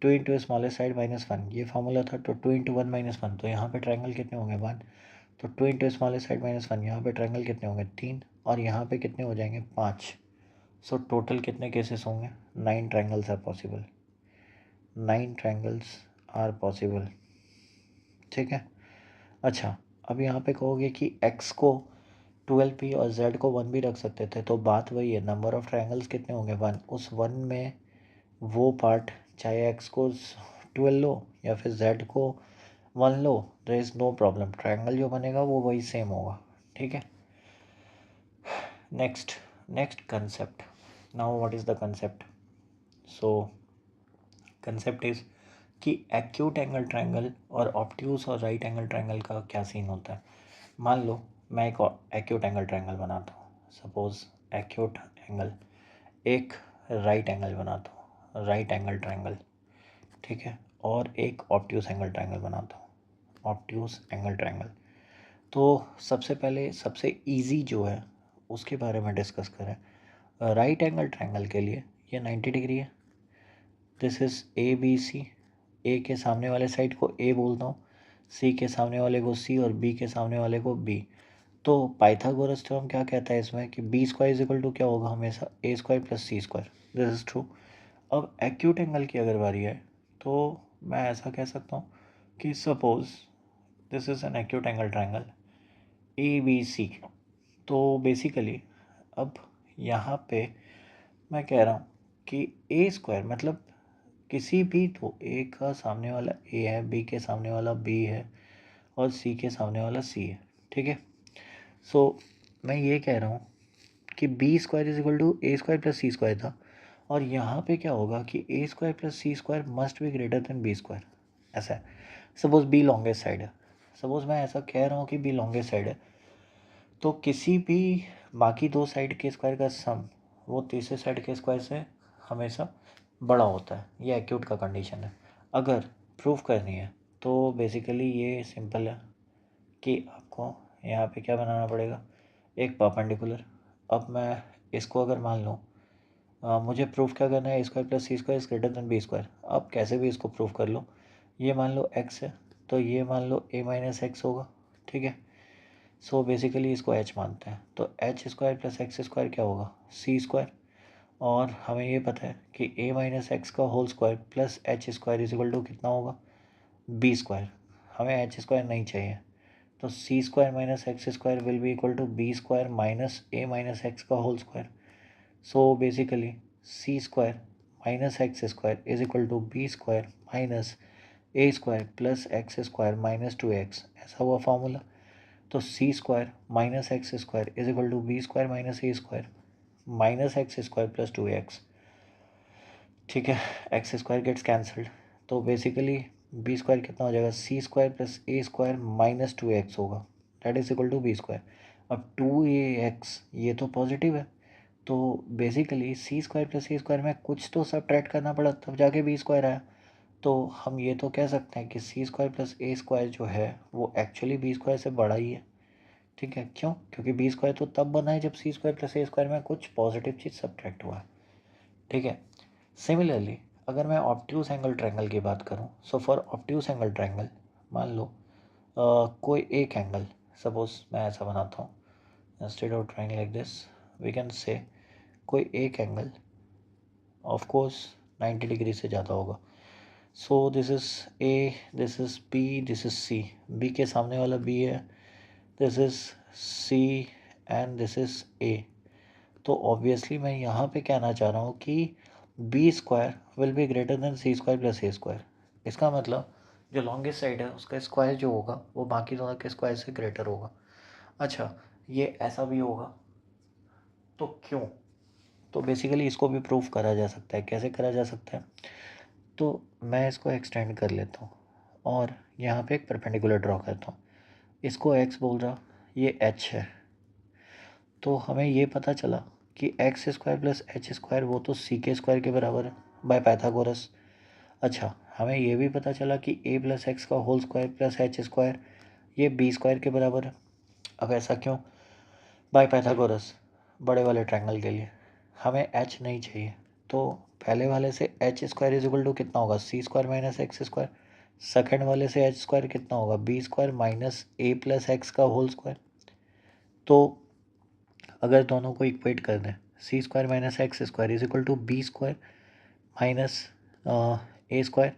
S1: 2 × स्मॉलेस्ट साइड -1 ये फार्मूला था, तो 2 × 1 -1, तो यहाँ पे ट्रायंगल कितने होंगे 1, तो 2 × स्मॉलेस्ट साइड -1, यहाँ पे ट्रायंगल कितने होंगे 3, और यहाँ पे कितने हो जाएंगे 5। सो टोटल कितने केसेस होंगे, 9 triangles are possible, 9 triangles are possible, ठीक है। अच्छा, अब यहाँ पे कहोगे कि x को 12 भी और z को 1 भी रख सकते थे, तो बात वही है, नंबर ऑफ ट्रायंगल्स कितने होंगे 1, उस 1 में वो पार्ट चाहे x को 12 लो या फिर z को 1 लो, there is no problem, triangle जो बनेगा वो वही सेम होगा, ठीक है। Next concept, now what is the concept, so concept is कि एक्यूट एंगल ट्रायंगल और ऑब्ट्यूज और राइट एंगल ट्रायंगल का क्या सीन होता है। मान लो मैं एक एक्यूट एंगल ट्रायंगल बनाता हूँ, सपोज एक्यूट एंगल, एक राइट एंगल बनाता हूँ, राइट एंगल ट्रायंगल, ठीक है, और एक ऑब्ट्यूज एंगल ट्रायंगल बनाता हूँ, ऑब्ट्यूज एंगल ट्रायंगल। तो सबसे पहले सबसे इजी जो है उसके बारे में डिस्कस करें। राइट एंगल ट्रायंगल के लिए ये 90 डिग्री है, दिस इज़ ABC, ए के सामने वाले साइड को A बोलता हूँ, C के सामने वाले को C और B के सामने वाले को B। तो पाइथागोरस थ्योरम क्या कहता है इसमें कि B² = क्या होगा हमेशा A² + C², this is true. अब एक्यूट एंगल की अगर बारी है तो मैं ऐसा कह सकता हूँ कि suppose this is an acute angle triangle ABC। तो बेसिकली अब यहाँ पे मैं कह रहा हूँ कि A² मतलब किसी भी, तो A का सामने वाला A है, B के सामने वाला B है, और C के सामने वाला C है, ठीक है। सो मैं ये कह रहा हूँ कि B² = A² + C² था, और यहाँ पे क्या होगा कि A² + C² must be greater then B², ऐसा है। सपोज B लॉन्गेस्ट साइड है, सपोज मैं ऐसा कह रहा हूँ कि B लॉन्गेस्ट साइड है, तो किसी भी बाकी दो साइड के स्क्वायर का सम वो तीसरे साइड के स्क्वायर से हमेशा बड़ा होता है, ये एक्यूट का कंडीशन है। अगर प्रूफ करनी है तो बेसिकली ये सिंपल है कि आपको यहाँ पे क्या बनाना पड़ेगा, एक परपेंडिकुलर। अब मैं इसको अगर मान लूँ, मुझे प्रूफ क्या करना है, square plus C square is greater than B square. अब कैसे भी इसको प्रूफ कर लो, ये मान लो x है तो ये मान लो a माइनस एक्स होगा, ठीक है। सो बेसिकली इसको h मानते हैं, तो H square plus X square क्या होगा, सी स्क्वायर। और हमें ये पता है कि a माइनस एक्स का whole square plus H square is equal to कितना होगा, बी स्क्वायर। हमें एच स्क्वायर नहीं चाहिए, तो C square minus X square will be equal to B square minus A minus X का whole square. So basically C square minus X square is equal to B square minus A square plus X square minus 2x, ऐसा हुआ formula. तो C square minus X square is equal to B square minus A square minus X square plus 2x, ठीक है। X square gets cancelled, तो basically B square कितना हो जाएगा, C square plus A square minus 2x होगा, that is equal to B square. अब 2ax ये तो पॉजिटिव है, तो basically C square plus A square में कुछ तो सब्ट्रैक्ट करना पड़ा तब जाके बी स्क्वायर आया। तो हम ये तो कह सकते हैं कि सी स्क्वायर प्लस ए स्क्वायर जो है वो एक्चुअली बी स्क्वायर से बड़ा ही है, ठीक है। क्यों, क्योंकि बी स्क्वायर तो तब बना है जब सी स्क्वायर प्लस ए स्क्वायर में कुछ पॉजिटिव चीज़ सब्ट्रैक्ट हुआ है, ठीक है। सिमिलरली अगर मैं ऑब्ट्यूज एंगल ट्रायंगल की बात करूं, so for obtuse angle triangle मान लो कोई एक एंगल, सपोज मैं ऐसा बनाता हूँ, instead of drawing like this we can say कोई एक एंगल ऑफ कोर्स 90 डिग्री से ज़्यादा होगा। So this is A, this is B, this is C, B के सामने वाला बी है, this is C and this is A. तो ऑब्वियसली मैं यहाँ पे कहना चाह रहा हूँ कि B square will be greater than C square plus A square. इसका मतलब जो लॉन्गेस्ट साइड है उसका स्क्वायर जो होगा वो बाकी दोनों के स्क्वायर से ग्रेटर होगा। अच्छा, ये ऐसा भी होगा तो क्यों, तो बेसिकली इसको भी प्रूफ करा जा सकता है। कैसे करा जा सकता है, तो मैं इसको एक्सटेंड कर लेता हूँ और यहाँ पे एक परपेंडिकुलर ड्रॉ करता हूँ। इसको x बोल रहा, ये h है, तो हमें ये पता चला कि x square plus H square वो तो सी के स्क्वायर के बराबर है बाय पाइथागोरस। अच्छा, हमें ये भी पता चला कि ए प्लस एक्स का whole square plus H square ये बी स्क्वायर के बराबर है। अब ऐसा क्यों, बाय पाइथागोरस बड़े वाले ट्रायंगल के लिए हमें एच नहीं चाहिए, तो पहले वाले से H square is equal to कितना होगा, C square minus X square. Second वाले से एच स्क्वायर कितना होगा, B square minus A plus X का होल स्क्वायर। तो अगर दोनों को इक्वेट कर दें, C square minus X square is equal to B square minus A square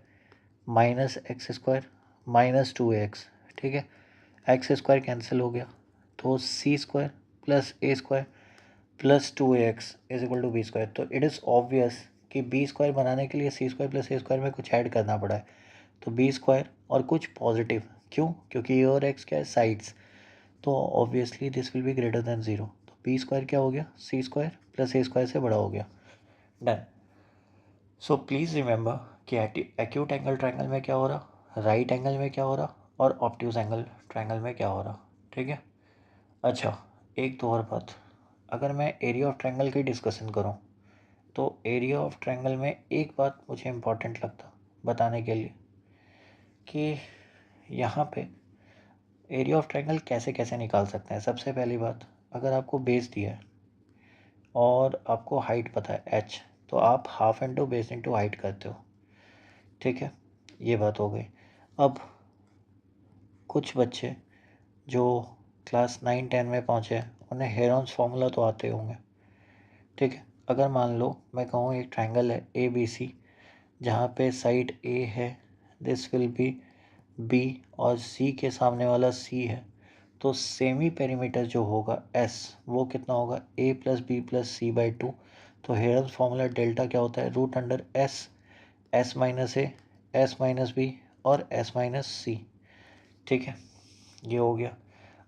S1: minus X square minus 2x, ठीक है। एक्स स्क्वायर कैंसिल हो गया, तो C square plus A square plus 2ax is equal to B square. तो it is obvious कि B square बनाने के लिए C square plus A square में कुछ ऐड करना पड़ा है, तो बी स्क्वायर और कुछ पॉजिटिव। क्यों, क्योंकि ये और एक्स क्या है, साइड्स, तो obviously this will be greater than zero. तो बी स्क्वायर क्या हो गया, सी स्क्वायर प्लस ए स्क्वायर से बड़ा हो गया, डन। सो प्लीज़ रिमेंबर कि एक्यूट एंगल ट्रायंगल में क्या हो रहा, राइट एंगल में क्या हो रहा, और ऑब्ट्यूज एंगल ट्रायंगल में क्या हो रहा, ठीक है। अच्छा, एक तो और बात, अगर मैं एरिया ऑफ ट्रायंगल की डिस्कशन करूं, तो एरिया ऑफ ट्रायंगल में एक बात मुझे इम्पॉर्टेंट लगता बताने के लिए कि यहाँ पे एरिया ऑफ ट्रायंगल कैसे कैसे निकाल सकते हैं। सबसे पहली बात, अगर आपको बेस दिया है और आपको हाइट पता है h, तो आप half into base into height करते हो, ठीक है। ये बात हो गई। अब कुछ बच्चे जो क्लास 9-10 में पहुँचे उन्हें हेरोन्स फार्मूला तो आते होंगे, ठीक है। अगर मान लो मैं कहूँ एक ट्रायंगल है ए बी सी, जहाँ पे साइड ए है, दिस विल बी बी, और सी के सामने वाला सी है, तो सेमी पेरीमीटर जो होगा एस वो कितना होगा, A plus B plus C by 2। तो हेरल्स फार्मूला डेल्टा क्या होता है, root under S, S minus A, S minus B और एस माइनस सी, ठीक है। ये हो गया।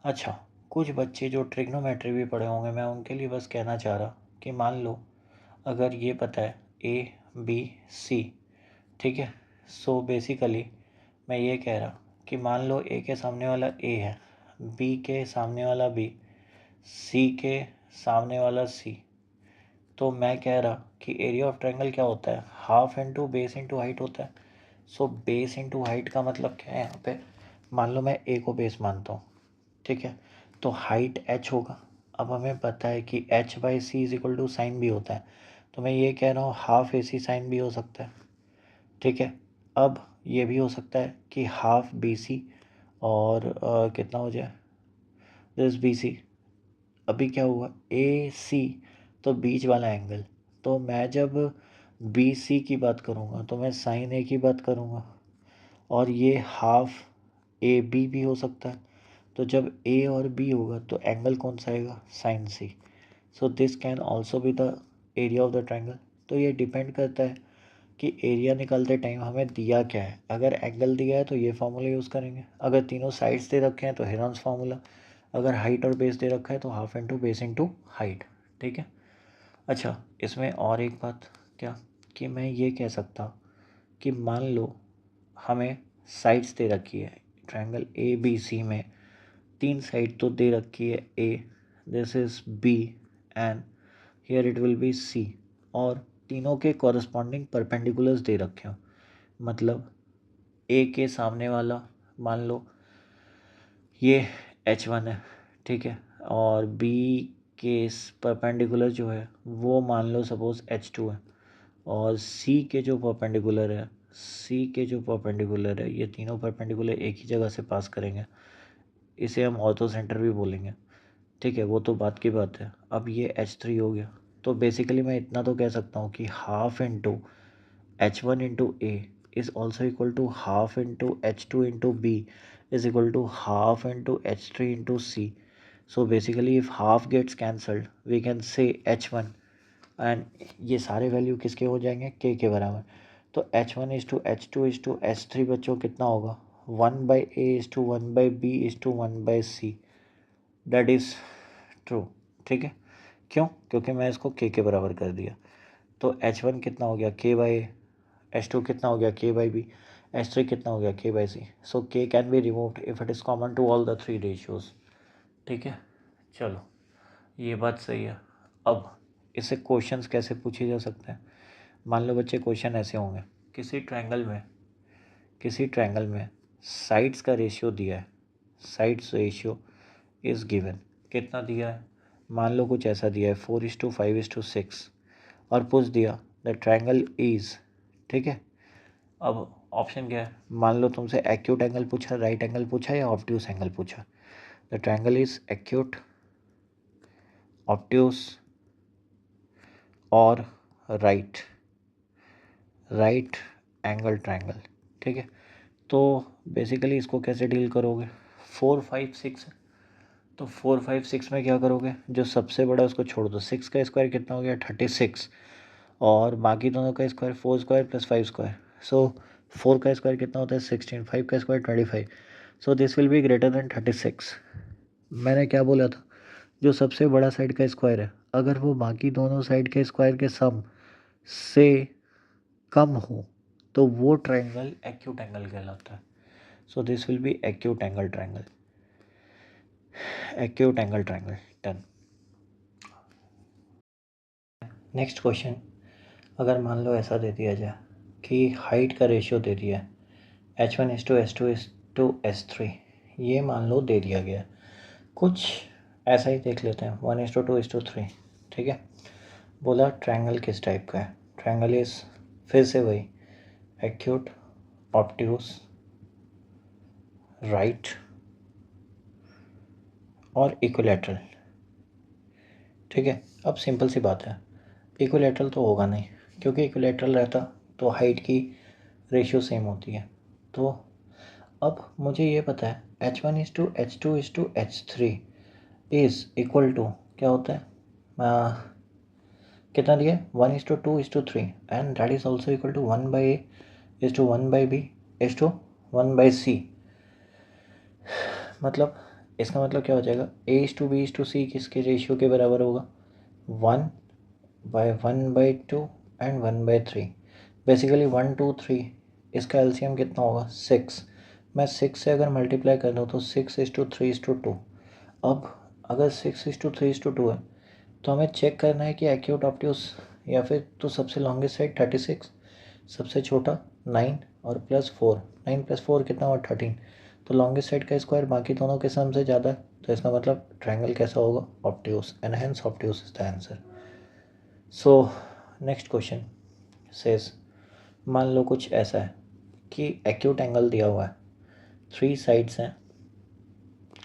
S1: अच्छा, कुछ बच्चे जो ट्रिग्नोमेट्री भी पढ़े होंगे, मैं उनके लिए बस कहना चाह रहा कि मान लो अगर ये पता है ए बी सी, ठीक है। सो बेसिकली मैं ये कह रहा कि मान लो ए के सामने वाला ए है, बी के सामने वाला बी, सी के सामने वाला सी, तो मैं कह रहा कि एरिया ऑफ ट्रायंगल क्या होता है, half into base into height होता है। सो बेस इंटू हाइट का मतलब क्या है यहाँ पे, मान लो मैं ए को बेस मानता हूँ, ठीक है, तो हाइट एच होगा। अब हमें पता है कि H by C is equal to sine B होता है, तो मैं ये कह रहा हूँ half A C sine B हो सकता है, ठीक है। अब ये भी हो सकता है कि हाफ बी सी और कितना हो जाए दिस बी सी। अभी क्या हुआ, ए सी, तो बीच वाला एंगल, तो मैं जब बी सी की बात करूँगा तो मैं साइन ए की बात करूँगा, और ये हाफ ए बी भी हो सकता है। तो जब ए और बी होगा तो एंगल कौन सा आएगा, sine C. So this can also be the area of the triangle. तो ये डिपेंड करता है कि एरिया निकालते टाइम हमें दिया क्या है। अगर एंगल दिया है तो ये फार्मूला यूज़ करेंगे, अगर तीनों साइड्स दे रखे हैं तो हेरॉन्स फार्मूला, अगर हाइट और बेस दे रखा है तो half into base into height, ठीक है। अच्छा, इसमें और एक बात क्या, कि मैं ये कह सकता कि मान लो हमें साइड्स दे रखी है ट्रायंगल ए बी सी में, तीन साइड तो दे रखी है A, this is B and here it will be C, और तीनों के कॉरस्पॉन्डिंग परपेंडिकुलर्स दे रखे हो। मतलब ए के सामने वाला मान लो ये H1 है, ठीक है, और बी के परपेंडिकुलर जो है वो मान लो सपोज H2 है, और सी के जो परपेंडिकुलर है, ये तीनों परपेंडिकुलर एक ही जगह से पास करेंगे, इसे हम ऑर्थो सेंटर भी बोलेंगे, ठीक है, वो तो बात की बात है। अब ये H3 हो गया, तो बेसिकली मैं इतना तो कह सकता हूँ कि half into H1 into A is also equal to half into H2 into B is equal to half into H3 into C. So basically if half gets cancelled we can say H1 and ये सारे value किसके हो जाएंगे, K के बराबर। तो H1 is to H2 is to H3 बच्चों कितना होगा, 1/A is to 1/B is to 1/C, that is true, ठीक है। क्यों, क्योंकि मैं इसको K के बराबर कर दिया। तो H1 कितना हो गया, K/A, H2 कितना हो गया, K/B, H3 कितना हो गया, K/C। So K can be removed if it is common to all the three ratios, ठीक है। चलो, ये बात सही है। अब इससे क्वेश्चंस कैसे पूछे जा सकते हैं, मान लो बच्चे क्वेश्चन ऐसे होंगे, किसी ट्रायंगल में साइड्स का रेशियो दिया है, साइड्स रेशियो इज़ गिवन, कितना दिया है, मान लो कुछ ऐसा दिया है 4:5:6, और पूछ दिया द ट्रायंगल इज़, ठीक है। अब ऑप्शन क्या है, मान लो तुमसे एक्यूट एंगल पूछा, राइट एंगल पूछा, या ऑब्ट्यूस एंगल पूछा। The triangle is acute, obtuse और राइट एंगल ट्रायंगल, ठीक है। तो बेसिकली इसको कैसे डील करोगे, 4, 5, 6, तो 4, 5, 6 में क्या करोगे, जो सबसे बड़ा उसको छोड़ दो, 6 का स्क्वायर कितना हो गया 36, और बाकी दोनों का स्क्वायर 4 स्क्वायर प्लस 5 स्क्वायर, सो 4 का स्क्वायर कितना होता है 16, 5 का square 25, so this will be greater then 36। मैंने क्या बोला था, जो सबसे बड़ा साइड का स्क्वायर है अगर वो बाकी दोनों साइड के स्क्वायर के सम से कम हो तो वो ट्रायंगल एक्यूट एंगल कहलाता है। सो this will B acute angle triangle, done. Next question, अगर मान लो ऐसा दे दिया जाए कि हाइट का रेशियो दे दिया है H1:2:S2:S3, ये मान लो दे दिया गया, कुछ ऐसा ही देख लेते हैं 1:2:3, ठीक है। बोला ट्रायंगल किस टाइप का है, ट्रायंगल इज फिर से वही एक्यूट, ऑब्ट्यूस, राइट और इक्विलैटरल, ठीक है। अब सिंपल सी बात है, इक्विलैटरल तो होगा नहीं, क्योंकि इक्विलैटरल रहता तो हाइट की रेशियो सेम होती है। तो अब मुझे ये पता है H1:H2:H3 इज़ इक्वल टू क्या होता है, कितना दिया 1:2:3 and that is also equal to 1/A:1/B:1/C। मतलब इसका मतलब क्या हो जाएगा, A:2B:C किसके रेशियो के बराबर होगा, 1/1/2 एंड 1/3। बेसिकली 1, 2, 3, इसका एलसीएम कितना होगा 6। मैं 6 से अगर मल्टीप्लाई कर दूँ तो 6:3:2। अब अगर 6:3:2 है तो हमें चेक करना है कि एक्यूट, ऑब्ट्यूस, या फिर तो सबसे लॉन्गेस्ट साइड 36, सबसे छोटा 9 और +4, 9 + 4 कितना हुआ 13, तो लॉन्गेस्ट साइड का स्क्वायर बाकी दोनों के सम से ज़्यादा है, तो इसका मतलब ट्रायंगल कैसा होगा, obtuse, and hence obtuse is the answer. So next question says, मान लो कुछ ऐसा है कि एक्यूट एंगल दिया हुआ है, 3 साइड्स हैं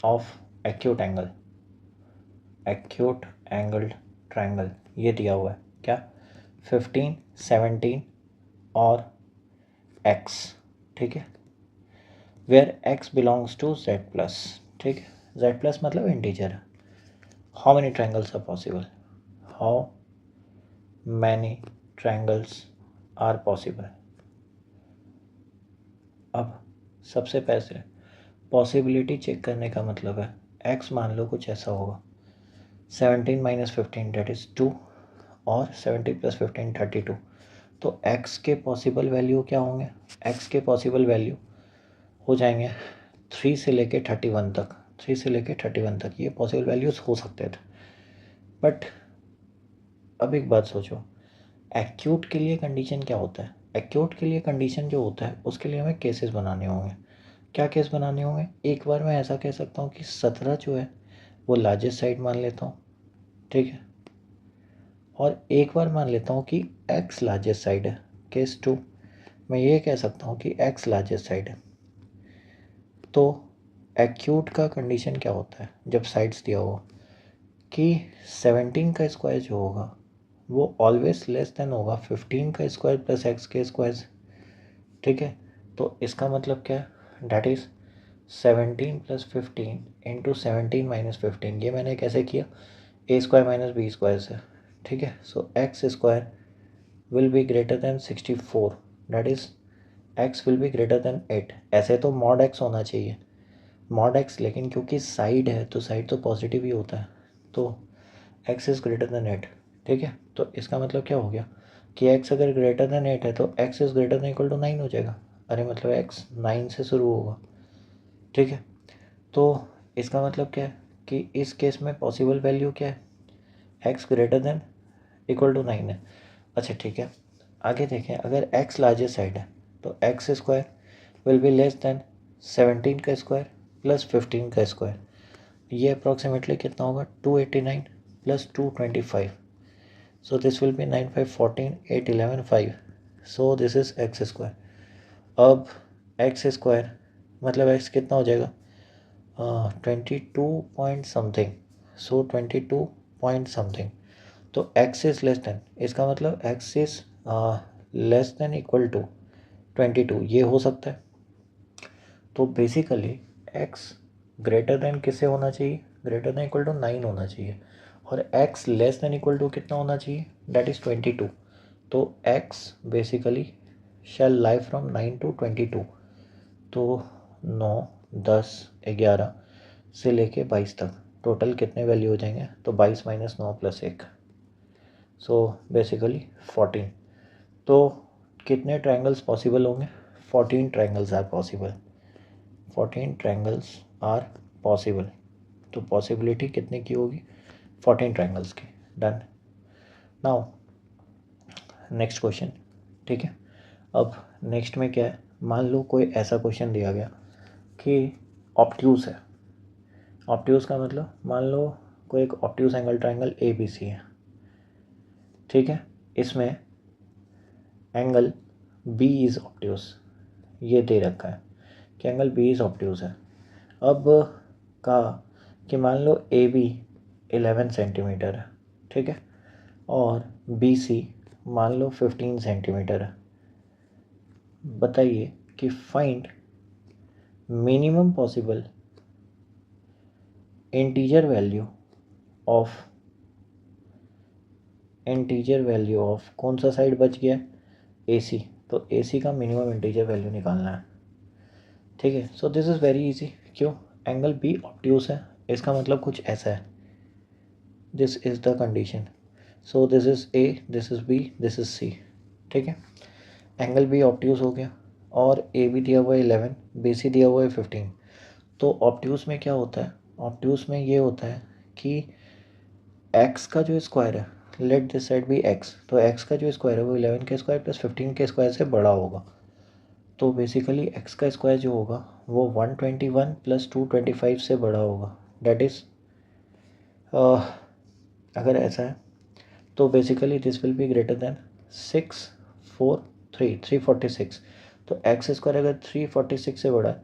S1: of acute angle, acute angled triangle, ये दिया हुआ है क्या, 15, 17 और x, ठीक है, where x belongs to z plus, ठीक है, z प्लस मतलब इंटीजर है. How many triangles are possible, how many triangles are possible. अब सबसे पहले पॉसिबिलिटी चेक करने का मतलब है, x मान लो कुछ ऐसा होगा, 17 - 15 डेट इज़ 2 और 70 + 15 32, तो x के पॉसिबल वैल्यू क्या होंगे, x के पॉसिबल वैल्यू हो जाएंगे 3 से लेके 31 तक, 3 से लेके 31 तक ये पॉसिबल वैल्यूज़ हो सकते थे. बट अब एक बात सोचो, एक्यूट के लिए कंडीशन क्या होता है, एक्यूट के लिए कंडीशन जो होता है उसके लिए हमें केसेस बनाने होंगे. क्या केस बनाने होंगे, एक बार मैं ऐसा कह सकता हूँ कि 17 जो है वो लार्जेस्ट साइड मान लेता हूँ, ठीक है, और एक बार मान लेता हूँ कि x लार्जेस्ट साइड है. केस 2 मैं ये कह सकता हूँ कि x लार्जेस्ट साइड है. तो एक्यूट का कंडीशन क्या होता है जब साइड्स दिया हो कि 17 का स्क्वायर जो होगा वो ऑलवेज लेस देन होगा 15 का स्क्वायर प्लस x के स्क्वायर से, ठीक है. तो इसका मतलब क्या है, डैट इज़ 17 + 15 × 17 - 15, ये मैंने कैसे किया, a² - b² से, ठीक है. सो x² will be greater then 64, that is x will be greater then 8. ऐसे तो mod x होना चाहिए, mod x, लेकिन क्योंकि साइड है तो साइड तो पॉजिटिव ही होता है, तो x इज़ ग्रेटर देन 8, ठीक है. तो इसका मतलब क्या हो गया कि x अगर ग्रेटर देन 8 है तो x is greater than equal to 9 हो जाएगा. अरे मतलब x 9 से शुरू होगा, ठीक है. तो इसका मतलब क्या है कि इस केस में पॉसिबल वैल्यू क्या है, x greater than equal to 9 है. अच्छा ठीक है, आगे देखें, अगर x लार्जेस्ट साइड है तो x² will be less than 17 का स्क्वायर प्लस 15 का स्क्वायर, ये अप्रॉक्सीमेटली कितना होगा, 289 + 225, so this will be 9 5 14 8 11 5, so this is x². अब x² मतलब x कितना हो जाएगा, 22 point something, so 22 point something, तो x इज़ लेस देन, इसका मतलब x is less than equal to 22, ये हो सकता है. तो बेसिकली x ग्रेटर देन किससे होना चाहिए, ग्रेटर देन इक्वल टू 9 होना चाहिए, और x लेस देन इक्वल टू कितना होना चाहिए, डैट इज़ 22. तो x basically shall lie from 9 to 22, तो 9 10 11 से लेके 22 तक टोटल कितने वैल्यू हो जाएंगे, तो 22 - 9 + 1, सो बेसिकली 14. तो कितने ट्रायंगल्स पॉसिबल होंगे, 14 triangles are possible, 14 triangles are possible. तो पॉसिबिलिटी कितने की होगी, 14 ट्रायंगल्स की. डन. नाउ नेक्स्ट क्वेश्चन, ठीक है. अब नेक्स्ट में क्या है, मान लो कोई ऐसा क्वेश्चन दिया गया कि ऑब्ट्यूस है. ऑब्ट्यूस का मतलब मान लो कोई एक ऑब्ट्यूस एंगल ट्रायंगल ABC है, ठीक है. इसमें एंगल B इज़ ऑब्ट्यूस, ये दे रखा है कि एंगल B इज़ ऑब्ट्यूस है. अब कहा कि मान लो AB 11 सेंटीमीटर है, ठीक है, और BC मान लो 15 सेंटीमीटर है. बताइए कि find minimum possible integer value of कौन सा साइड बच गया, AC, तो AC का मिनिमम इंटीजर वैल्यू निकालना है, ठीक है. सो दिस इज़ वेरी इजी. क्यों, एंगल B ऑब्ट्यूस है, इसका मतलब कुछ ऐसा है, this is the condition. So this is A, this is B, this is C, ठीक है. एंगल B ऑब्ट्यूस हो गया और AB दिया हुआ है 11, BC दिया हुआ है 15. तो ऑब्ट्यूस में क्या होता है, ऑब्ट्यूस में ये होता है कि x का जो स्क्वायर है, let this side be x, तो x का जो स्क्वायर है वो 11 के स्क्वायर प्लस 15 के स्क्वायर से बड़ा होगा. तो बेसिकली एक्स का स्क्वायर जो होगा वो 121 + 225 से बड़ा होगा। डेट इज़ अगर ऐसा है तो basically this will be greater then 346। तो एक्स स्क्वायर अगर 346 से बड़ा है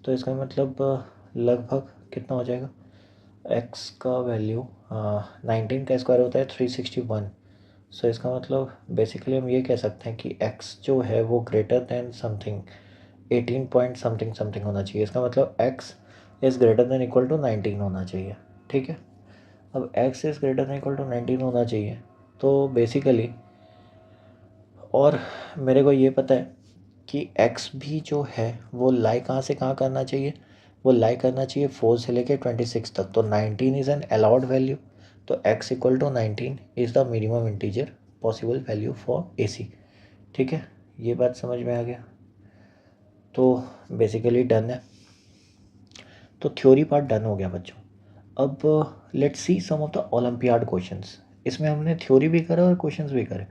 S1: तो इसका मतलब लगभग कितना हो जाएगा, एक्स का वैल्यू 19 का स्क्वायर होता है 361। सो इसका मतलब बेसिकली हम ये कह सकते हैं कि एक्स जो है वो greater than something 18 point something something होना चाहिए। इसका मतलब X is greater than equal to 19 होना चाहिए। ठीक है, अब X is greater than equal to 19 होना चाहिए तो बेसिकली, और मेरे को ये पता है कि एक्स भी जो है वो लाई कहाँ से कहाँ करना चाहिए, वो लाई करना चाहिए 4 से लेके 26 तक। तो 19 इज़ एन अलाउड वैल्यू, तो X equal to 19 is the minimum integer possible value for A C. ठीक है, ये बात समझ में आ गया। तो बेसिकली डन है, तो थ्योरी पार्ट डन हो गया बच्चों। अब let's see some of the Olympiad questions. इसमें हमने थ्योरी भी करा और क्वेश्चंस भी करे,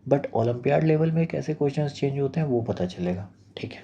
S1: बट ओलंपियाड लेवल में कैसे क्वेश्चंस चेंज होते हैं वो पता चलेगा। ठीक है।